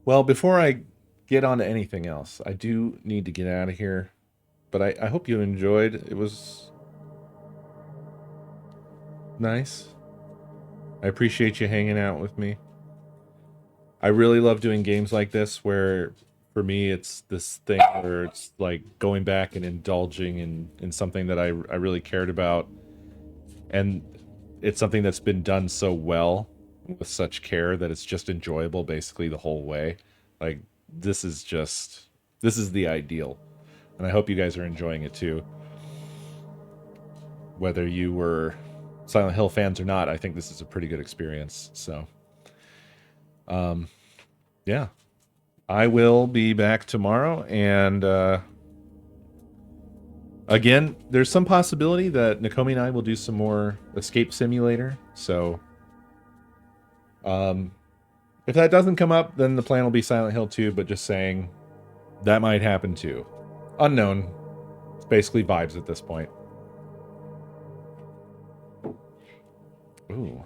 Well, before I get on to anything else, I do need to get out of here. But I hope you enjoyed. It was nice. I appreciate you hanging out with me. I really love doing games like this where, for me, it's this thing where it's like going back and indulging in something that I really cared about. And it's something that's been done so well with such care that it's just enjoyable basically the whole way. Like, this is the ideal. And I hope you guys are enjoying it too. Whether you were Silent Hill fans or not, I think this is a pretty good experience. So, yeah. I will be back tomorrow, and again, there's some possibility that Nakomi and I will do some more Escape Simulator. So, if that doesn't come up, then the plan will be Silent Hill 2, but just saying that might happen too. Unknown. It's basically vibes at this point. Ooh.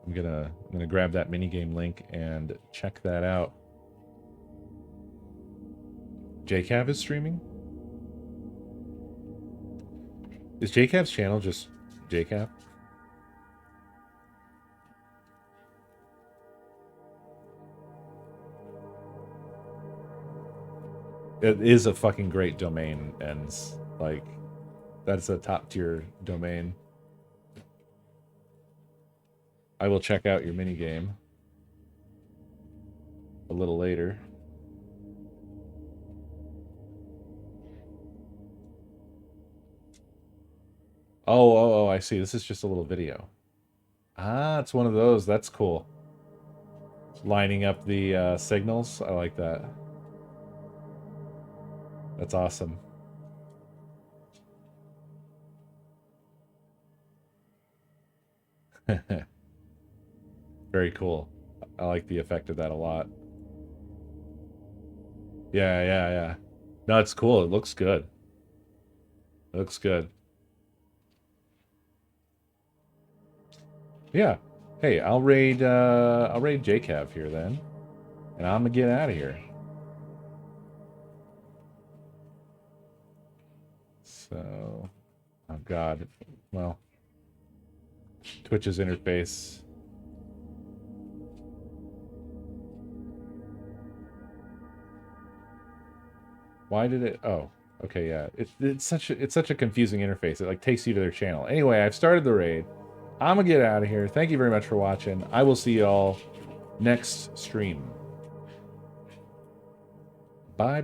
I'm gonna grab that minigame link and check that out. JCav is streaming? Is JCav's channel just JCav? It is a fucking great domain, and like, that's a top tier domain. I will check out your minigame a little later. Oh, I see. This is just a little video. Ah, it's one of those. That's cool. Lining up the signals. I like that. That's awesome. Very cool. I like the effect of that a lot. Yeah. No, it's cool. It looks good. It looks good. Yeah. Hey, I'll raid JCav here then. And I'm gonna get out of here. So, oh god. Well, Twitch's interface. Why did it? Oh, okay, yeah. It's such a confusing interface. It like takes you to their channel. Anyway, I've started the raid. I'm gonna get out of here. Thank you very much for watching. I will see y'all next stream. Bye.